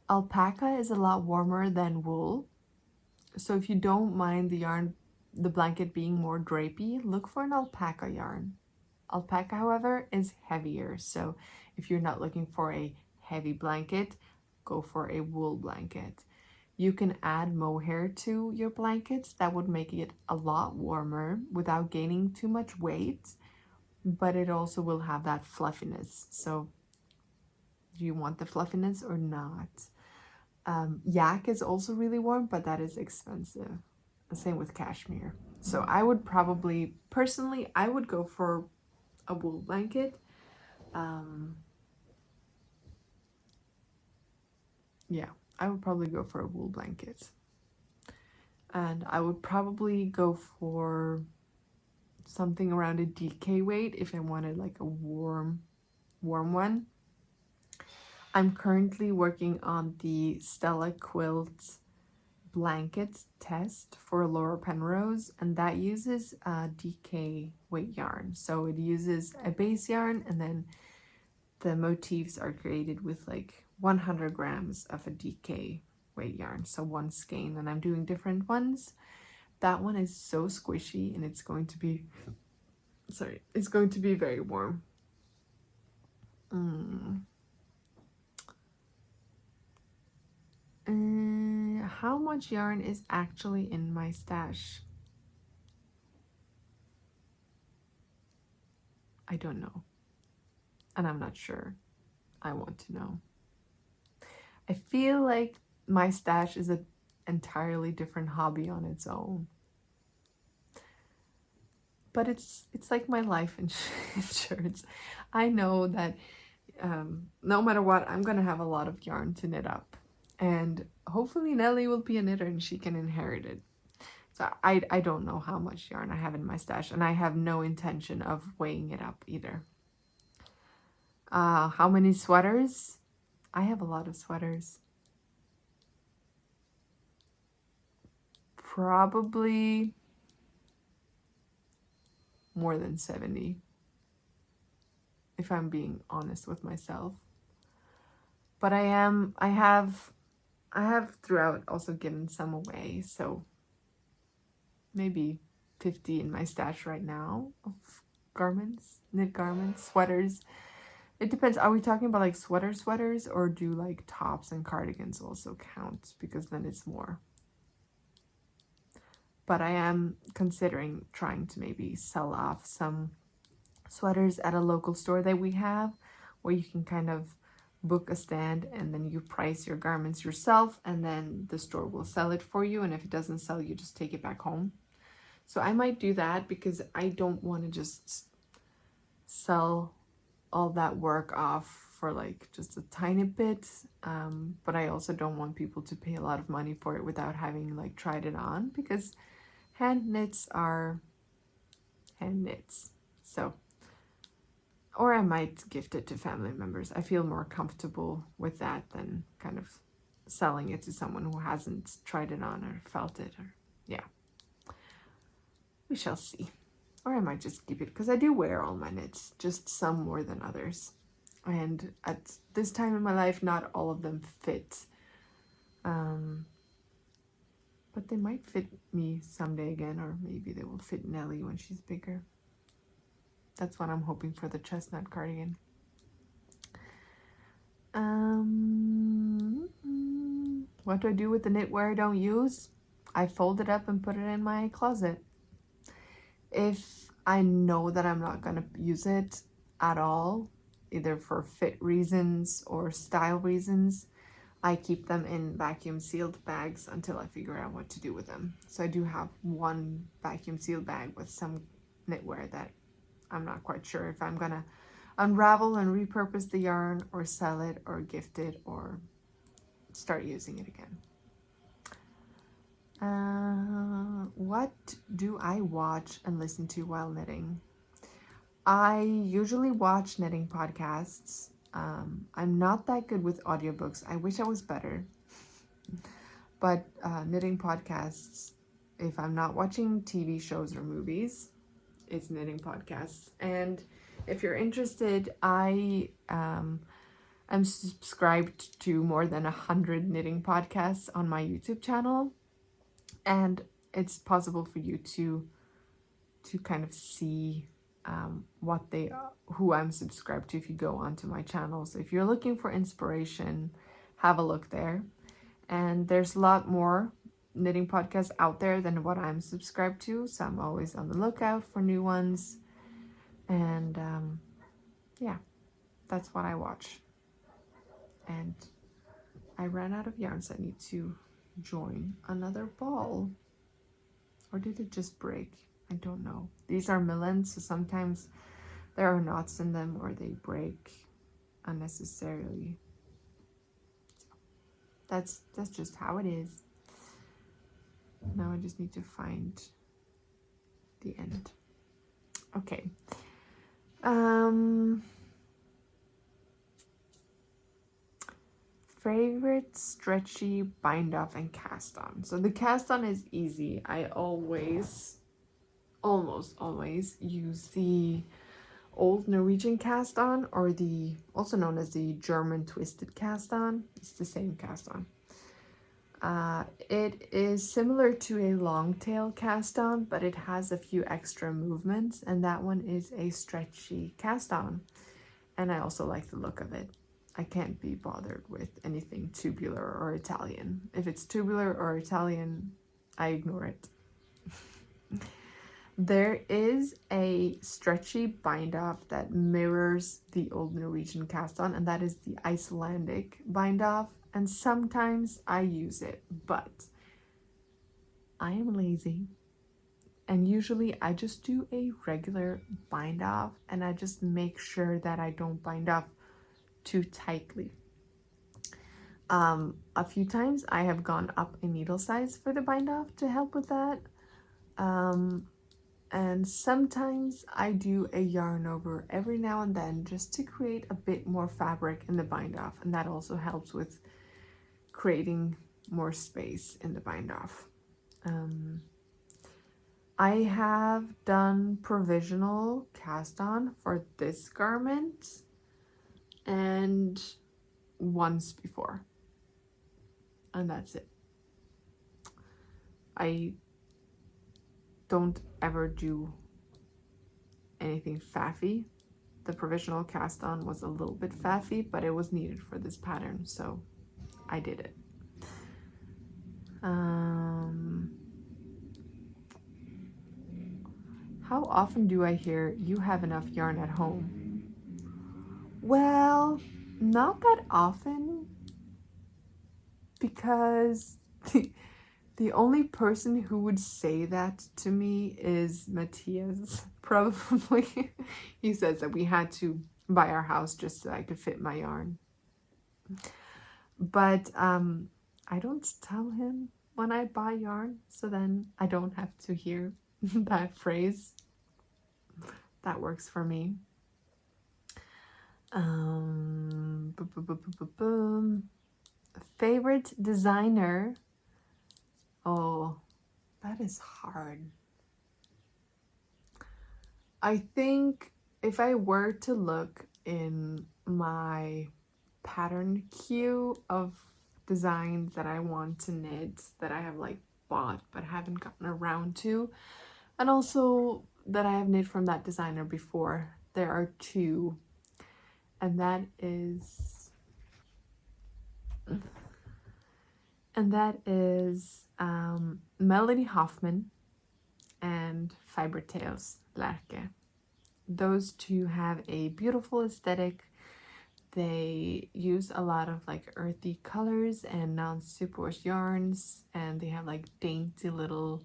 alpaca is a lot warmer than wool. So if you don't mind the blanket being more drapey, look for an alpaca yarn. Alpaca, however, is heavier. So if you're not looking for a heavy blanket, go for a wool blanket. You can add mohair to your blankets. That would make it a lot warmer without gaining too much weight, but it also will have that fluffiness. So do you want the fluffiness or not? Yak is also really warm, but that is expensive. The same with cashmere. So I would probably, personally, I would go for a wool blanket. Yeah, I would probably go for a wool blanket. And I would probably go for something around a DK weight if I wanted like a warm one. I'm currently working on the Stella Quilt blanket test for Laura Penrose, and that uses DK weight yarn. So it uses a base yarn, and then the motifs are created with like 100 grams of a DK weight yarn, so one skein, and I'm doing different ones. That one is so squishy, and it's going to be, it's going to be very warm. How much yarn is actually in my stash? I don't know, and I'm not sure. I want to know. I feel like my stash is an entirely different hobby on its own. But it's like my life insurance. I know that no matter what, I'm gonna have a lot of yarn to knit up, and hopefully Nellie will be a knitter and she can inherit it. So I don't know how much yarn I have in my stash, and I have no intention of weighing it up either. How many sweaters? I have a lot of sweaters. Probably more than 70, if I'm being honest with myself. But I have throughout also given some away, so maybe 50 in my stash right now of garments, knit garments, sweaters. It depends. Are we talking about like sweaters, or do like tops and cardigans also count? Because then it's more. But I am considering trying to maybe sell off some sweaters at a local store that we have, where you can kind of book a stand and then you price your garments yourself, and then the store will sell it for you, and if it doesn't sell, you just take it back home. So I might do that, because I don't want to just sell all that work off for like just a tiny bit, but I also don't want people to pay a lot of money for it without having like tried it on, because hand knits are hand knits. So, or I might gift it to family members. I feel more comfortable with that than kind of selling it to someone who hasn't tried it on or felt it, or yeah. We shall see. Or I might just keep it, because I do wear all my knits, just some more than others. And at this time in my life, not all of them fit. But they might fit me someday again, or maybe they will fit Nellie when she's bigger. That's what I'm hoping for the chestnut cardigan. What do I do with the knitwear I don't use? I fold it up and put it in my closet. If I know that I'm not going to use it at all, either for fit reasons or style reasons, I keep them in vacuum sealed bags until I figure out what to do with them. So I do have one vacuum sealed bag with some knitwear that I'm not quite sure if I'm gonna unravel and repurpose the yarn, or sell it, or gift it, or start using it again. What do I watch and listen to while knitting? I usually watch knitting podcasts. I'm not that good with audiobooks. I wish I was better. But knitting podcasts, if I'm not watching TV shows or movies, it's knitting podcasts. And if you're interested, I am subscribed to more than 100 knitting podcasts on my YouTube channel. And it's possible for you to kind of see who I'm subscribed to if you go onto my channel. So if you're looking for inspiration, have a look there. And there's a lot more knitting podcasts out there than what I'm subscribed to, so I'm always on the lookout for new ones. And yeah, that's what I watch. And I ran out of yarn, so I need to join another ball. Or did it just break? I don't know. These are millens, so sometimes there are knots in them, or they break unnecessarily. That's just how it is. Now I just need to find the end. Okay. favorite stretchy bind off and cast on. So the cast on is easy. I almost always use the old Norwegian cast on, or the also known as the German twisted cast on. It's the same cast on. It is similar to a long tail cast on, but it has a few extra movements, and that one is a stretchy cast on. And I also like the look of it. I can't be bothered with anything tubular or Italian. If it's tubular or Italian, I ignore it. There is a stretchy bind off that mirrors the old Norwegian cast on, and that is the Icelandic bind off. And sometimes I use it, but I am lazy. And usually I just do a regular bind off, and I just make sure that I don't bind off too tightly. A few times I have gone up a needle size for the bind off to help with that. And sometimes I do a yarn over every now and then just to create a bit more fabric in the bind off, and that also helps with creating more space in the bind off. I have done provisional cast on for this garment and once before, and that's it. I don't ever do anything faffy. The provisional cast on was a little bit faffy, but it was needed for this pattern, so I did it. How often do I hear you have enough yarn at home? Well, not that often, because the only person who would say that to me is Matthias, probably. He says that we had to buy our house just so I could fit my yarn. But I don't tell him when I buy yarn, so then I don't have to hear that phrase. That works for me. Favorite designer? Oh, that is hard. I think if I were to look in my pattern queue of designs that I want to knit, that I have like bought but haven't gotten around to, and also that I have knit from that designer before, there are two, and that is Melody Hoffman and Fiber Tales Lerke. Those two have a beautiful aesthetic. They use a lot of like earthy colors and non-superwash yarns, and they have like dainty little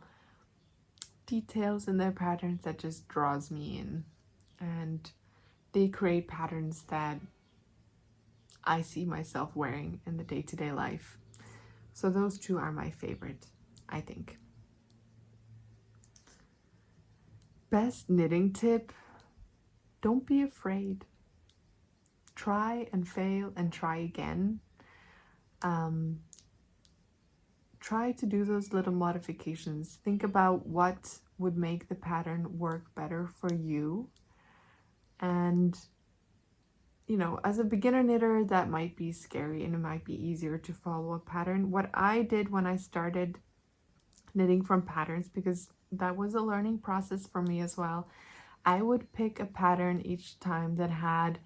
details in their patterns that just draws me in, and they create patterns that I see myself wearing in the day-to-day life. So those two are my favorite, I think. Best knitting tip: don't be afraid. Try and fail and try again. Try to do those little modifications. Think about what would make the pattern work better for you. And, you know, as a beginner knitter, that might be scary and it might be easier to follow a pattern. What I did when I started knitting from patterns, because that was a learning process for me as well, I would pick a pattern each time that had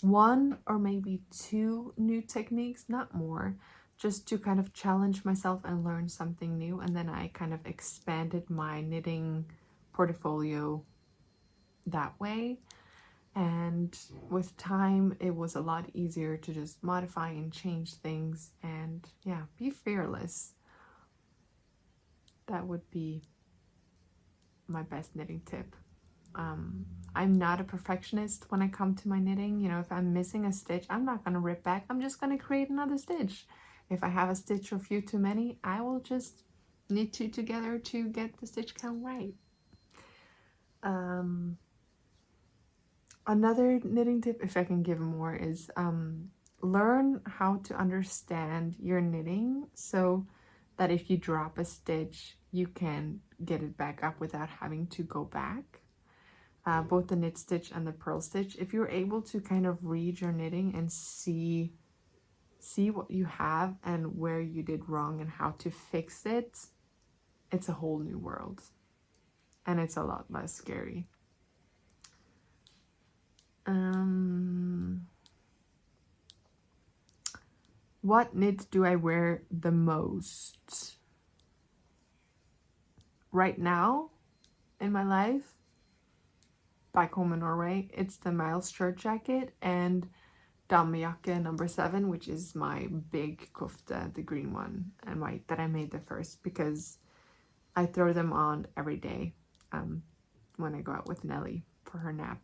one or maybe two new techniques, not more, just to kind of challenge myself and learn something new. And then I kind of expanded my knitting portfolio that way. And with time, it was a lot easier to just modify and change things, and yeah, be fearless. That would be my best knitting tip. I'm not a perfectionist when I come to my knitting. You know, if I'm missing a stitch, I'm not going to rip back. I'm just going to create another stitch. If I have a stitch or few too many, I will just knit two together to get the stitch count right. Another knitting tip, if I can give more, is learn how to understand your knitting so that if you drop a stitch, you can get it back up without having to go back. Both the knit stitch and the purl stitch. If you're able to kind of read your knitting and see what you have and where you did wrong and how to fix it, it's a whole new world. And it's a lot less scary. What knit do I wear the most? Right now in my life, back home in Norway, it's the Miles shirt jacket and Damjakke number 7, which is my big kofte, the green one and white that I made the first, because I throw them on every day when I go out with Nelly for her nap.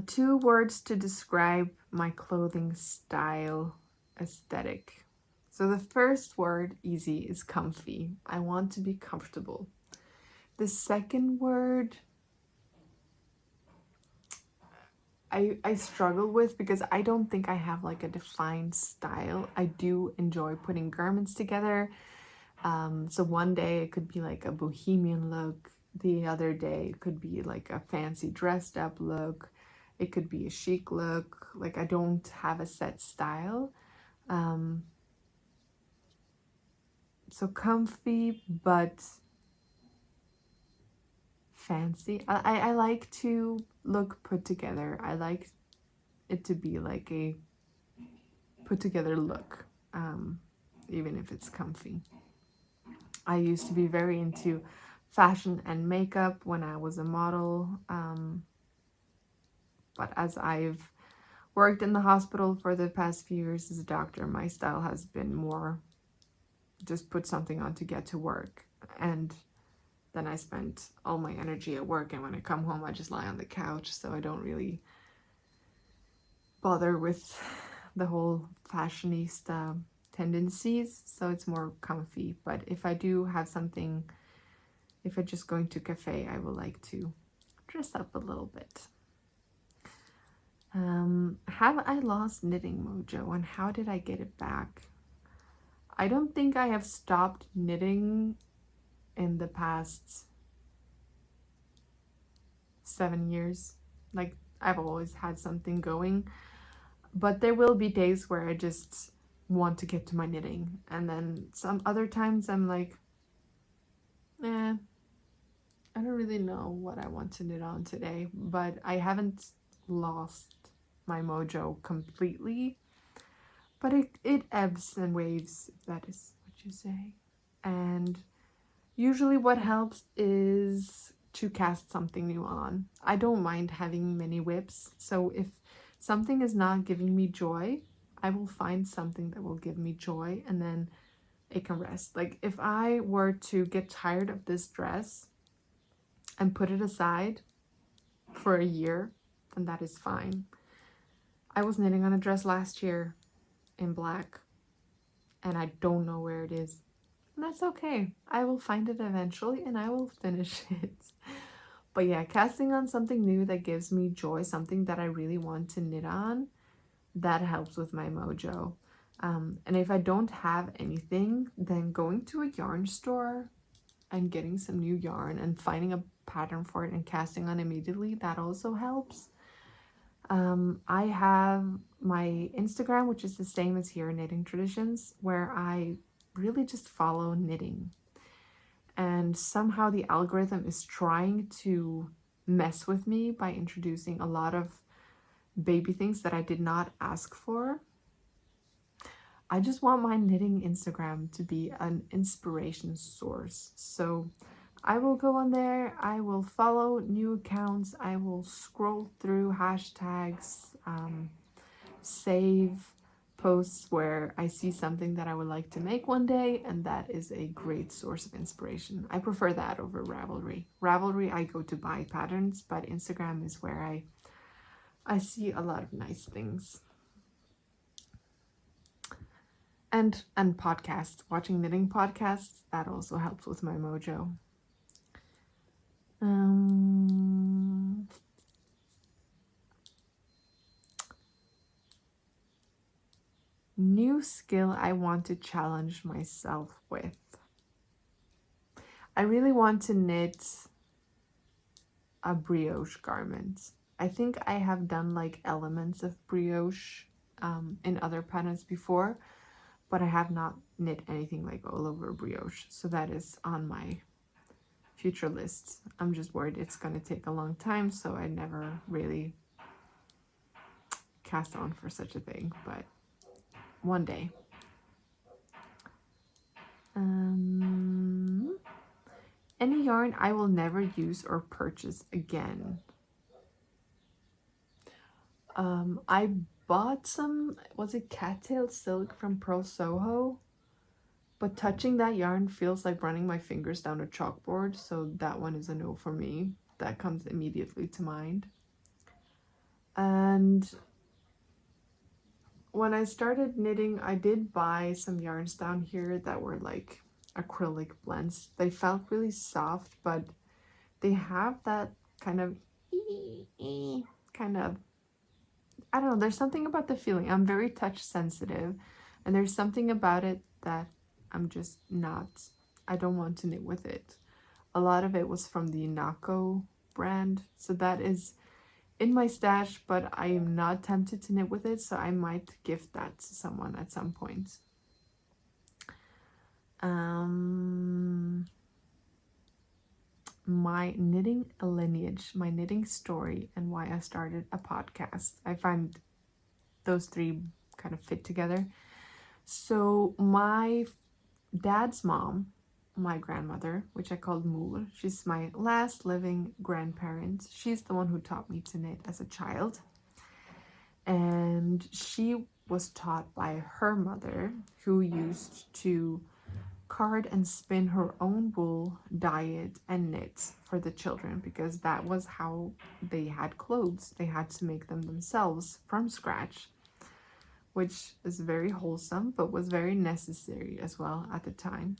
2 words to describe my clothing style aesthetic. So the first word, easy, is comfy. I want to be comfortable. The second word, I struggle with because I don't think I have like a defined style. I do enjoy putting garments together. So one day it could be like a bohemian look. The other day it could be like a fancy dressed up look. It could be a chic look. Like, I don't have a set style. So comfy, but fancy. I like to look put together. I like it to be like a put together look, even if it's comfy. I used to be very into fashion and makeup when I was a model. But as I've worked in the hospital for the past few years as a doctor, my style has been more just put something on to get to work. And then I spent all my energy at work, and when I come home, I just lie on the couch, so I don't really bother with the whole fashionista tendencies, so it's more comfy. But if I do have something, if I'm just going to a cafe, I will like to dress up a little bit. Have I lost knitting mojo, and how did I get it back? I don't think I have stopped knitting in the past 7 years. Like, I've always had something going, but there will be days where I just want to get to my knitting, and then some other times I'm like, I don't really know what I want to knit on today. But I haven't lost my mojo completely, but it ebbs and waves, if that is what you say. And usually what helps is to cast something new on. I don't mind having many whips, so if something is not giving me joy, I will find something that will give me joy, and then it can rest. Like, if I were to get tired of this dress and put it aside for a year, then that is fine. I was knitting on a dress last year in black, and I don't know where it is. And that's okay. I will find it eventually, and I will finish it. But yeah, casting on something new that gives me joy, something that I really want to knit on, that helps with my mojo. And if I don't have anything, then going to a yarn store and getting some new yarn and finding a pattern for it and casting on immediately, that also helps. I have my Instagram, which is the same as here, Knitting Traditions, where I really just follow knitting. And somehow the algorithm is trying to mess with me by introducing a lot of baby things that I did not ask for. I just want my knitting Instagram to be an inspiration source. So I will go on there, I will follow new accounts, I will scroll through hashtags, save posts where I see something that I would like to make one day, and that is a great source of inspiration. I prefer that over Ravelry. Ravelry, I go to buy patterns, but Instagram is where I see a lot of nice things. And podcasts, watching knitting podcasts, that also helps with my mojo. new skill I want to challenge myself with. I really want to knit a brioche garment. I think I have done like elements of brioche in other patterns before, but I have not knit anything like all over brioche. So that is on my future list. I'm just worried it's going to take a long time, so I never really cast on for such a thing, but one day. Any yarn I will never use or purchase again. I bought some, was it cattail silk from Pearl Soho? But touching that yarn feels like running my fingers down a chalkboard, so that one is a no for me. That comes immediately to mind. And when I started knitting, I did buy some yarns down here that were like acrylic blends. They felt really soft, but they have that kind of I don't know, there's something about the feeling. I'm very touch sensitive, and there's something about it that I'm just not, I don't want to knit with it. A lot of it was from the Nako brand, so that is in my stash, but I am not tempted to knit with it, so I might gift that to someone at some point. My knitting lineage, my knitting story, and why I started a podcast. I find those three kind of fit together. So my dad's mom, my grandmother, which I called Moor, she's my last living grandparent. She's the one who taught me to knit as a child. And she was taught by her mother, who used to card and spin her own wool, dye it, and knit for the children, because that was how they had clothes. They had to make them themselves from scratch, which is very wholesome, but was very necessary as well at the time.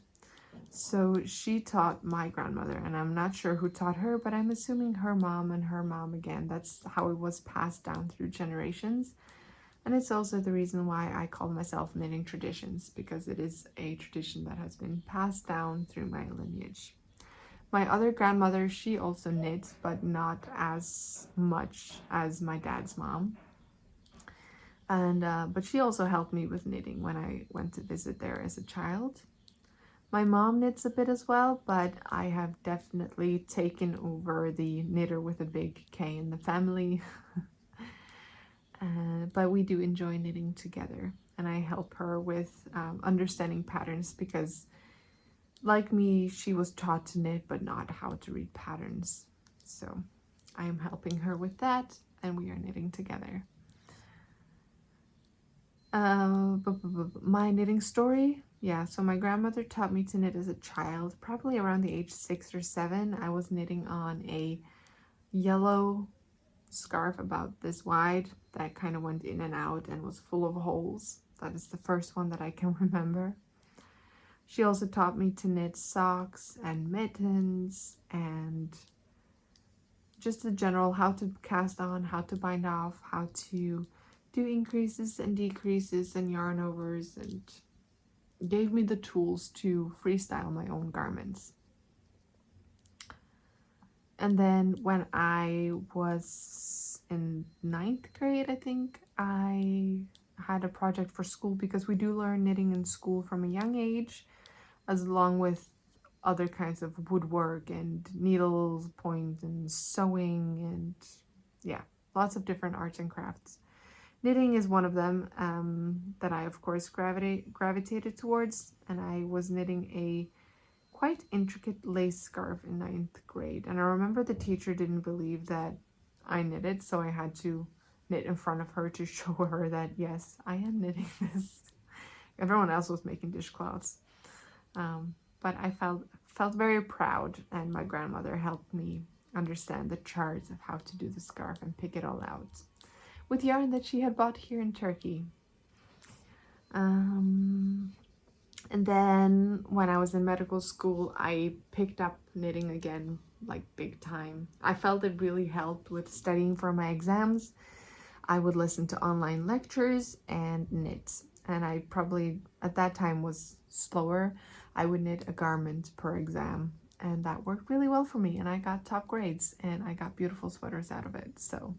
So she taught my grandmother, and I'm not sure who taught her, but I'm assuming her mom and her mom again. That's how it was passed down through generations. And it's also the reason why I call myself Knitting Traditions, because it is a tradition that has been passed down through my lineage. My other grandmother, she also knits, but not as much as my dad's mom. And but she also helped me with knitting when I went to visit there as a child. My mom knits a bit as well, but I have definitely taken over the knitter with a big K in the family. But we do enjoy knitting together, and I help her with understanding patterns, because like me, she was taught to knit but not how to read patterns. So I am helping her with that, and we are knitting together. My knitting story, yeah, so my grandmother taught me to knit as a child, probably around the age 6 or 7. I was knitting on a yellow scarf about this wide that kind of went in and out and was full of holes. That is the first one that I can remember. She also taught me to knit socks and mittens, and just the general how to cast on, how to bind off, how to do increases and decreases and yarn overs, and gave me the tools to freestyle my own garments. And then when I was in 9th grade, I think, I had a project for school, because we do learn knitting in school from a young age, as along with other kinds of woodwork and needlepoint and sewing, and yeah, lots of different arts and crafts. Knitting is one of them that I, of course, gravitated towards, and I was knitting a quite intricate lace scarf in 9th grade. And I remember the teacher didn't believe that I knitted, so I had to knit in front of her to show her that, yes, I am knitting this. Everyone else was making dishcloths. But I felt very proud, and my grandmother helped me understand the charts of how to do the scarf and pick it all out with yarn that she had bought here in Turkey. And then when I was in medical school, I picked up knitting again, like big time. I felt it really helped with studying for my exams. I would listen to online lectures and knit. and I probably at that time was slower, I would knit a garment per exam, and that worked really well for me, and I got top grades and I got beautiful sweaters out of it. So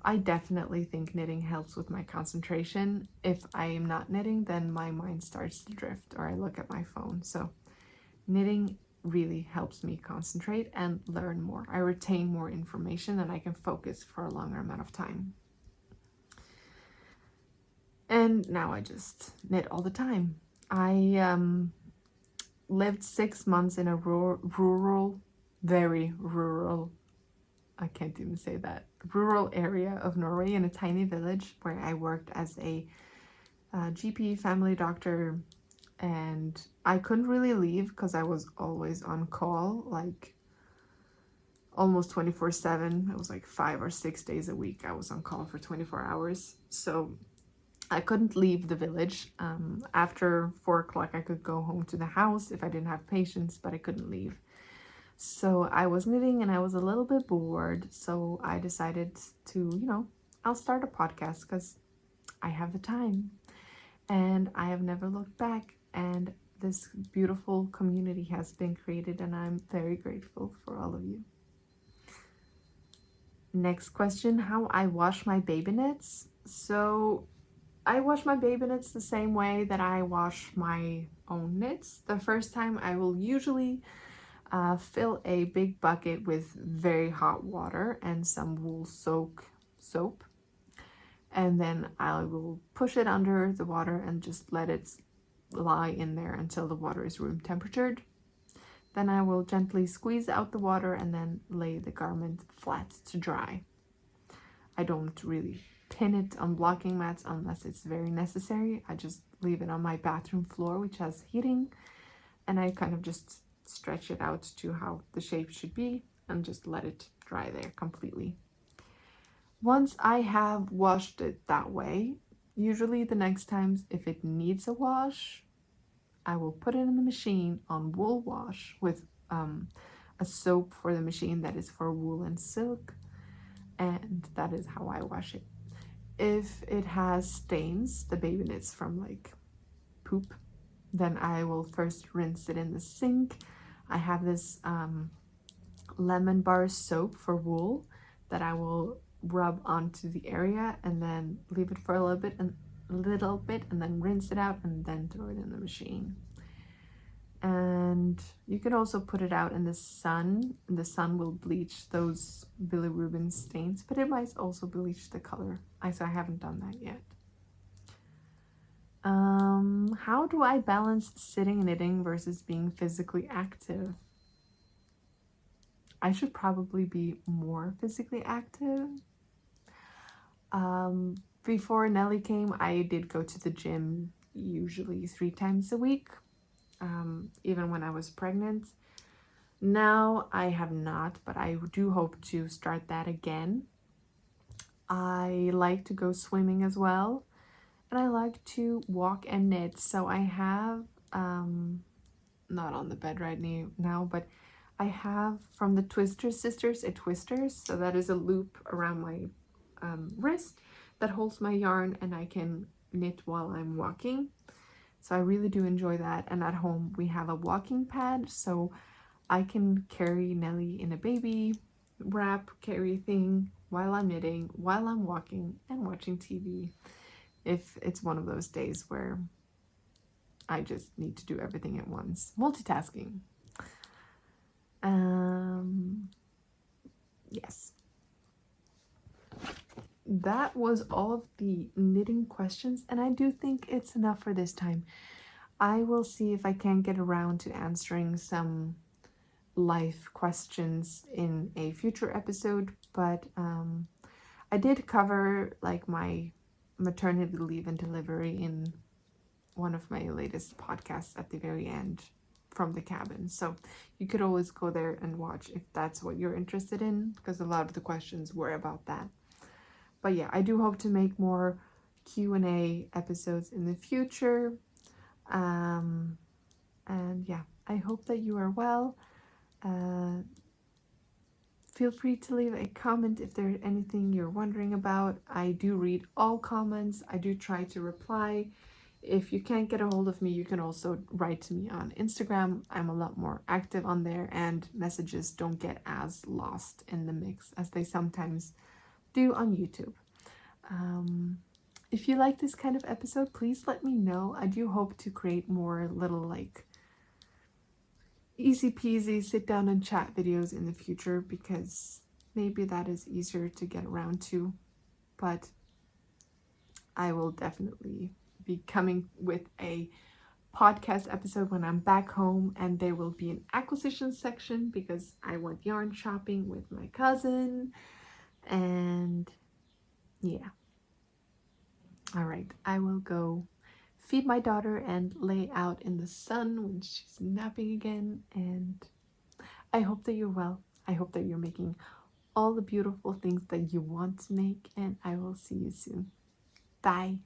I definitely think knitting helps with my concentration. If I am not knitting, then my mind starts to drift or I look at my phone. So knitting really helps me concentrate and learn more. I retain more information and I can focus for a longer amount of time. And now I just knit all the time. I lived 6 months in a rural, very rural, I can't even say that, rural area of Norway, in a tiny village where I worked as a GP, family doctor, and I couldn't really leave because I was always on call, like almost 24/7. It was like 5 or 6 days a week I was on call for 24 hours. So I couldn't leave the village. After 4 o'clock I could go home to the house if I didn't have patients, but I couldn't leave. So I was knitting and I was a little bit bored. So I decided to, I'll start a podcast because I have the time. And I have never looked back. And this beautiful community has been created, and I'm very grateful for all of you. Next question, how I wash my baby knits. So I wash my baby knits the same way that I wash my own knits. The first time I will usually fill a big bucket with very hot water and some wool soak soap. And then I will push it under the water and just let it lie in there until the water is room temperatured. Then I will gently squeeze out the water and then lay the garment flat to dry. I don't really pin it on blocking mats unless it's very necessary. I just leave it on my bathroom floor, which has heating, and I kind of just stretch it out to how the shape should be and just let it dry there completely. Once I have washed it that way, usually the next times if it needs a wash, I will put it in the machine on wool wash with a soap for the machine that is for wool and silk, and that is how I wash it. If it has stains, the baby knits from like poop, then I will first rinse it in the sink. I have this lemon bar soap for wool that I will rub onto the area and then leave it for a little bit and then rinse it out and then throw it in the machine. And you can also put it out in the sun, and the sun will bleach those bilirubin stains, but it might also bleach the color. So I haven't done that yet. How do I balance sitting knitting versus being physically active? I should probably be more physically active. Before Nelly came, I did go to the gym usually 3 times a week, even when I was pregnant. Now I have not, but I do hope to start that again. I like to go swimming as well, and I like to walk and knit. So I have, not on the bed right now, but I have from the Twister Sisters a twisters. So that is a loop around my wrist that holds my yarn, and I can knit while I'm walking. So I really do enjoy that. And at home we have a walking pad, so I can carry Nelly in a baby wrap carry thing while I'm knitting, while I'm walking and watching TV, if it's one of those days where I just need to do everything at once. Multitasking. Yes. That was all of the knitting questions, and I do think it's enough for this time. I will see if I can get around to answering some life questions in a future episode, but I did cover like my maternity leave and delivery in one of my latest podcasts at the very end from the cabin, so you could always go there and watch if that's what you're interested in, because a lot of the questions were about that. But yeah, I do hope to make more Q&A episodes in the future, and yeah, I hope that you are well. Feel free to leave a comment if there's anything you're wondering about. I do read all comments. I do try to reply. If you can't get a hold of me, you can also write to me on Instagram. I'm a lot more active on there, and messages don't get as lost in the mix as they sometimes do on YouTube. If you like this kind of episode, please let me know. I do hope to create more little like easy peasy sit down and chat videos in the future, because maybe that is easier to get around to. But I will definitely be coming with a podcast episode when I'm back home, and there will be an acquisition section because I went yarn shopping with my cousin. And yeah, all right, I will go feed my daughter and lay out in the sun when she's napping again. And I hope that you're well. I hope that you're making all the beautiful things that you want to make, and I will see you soon. Bye.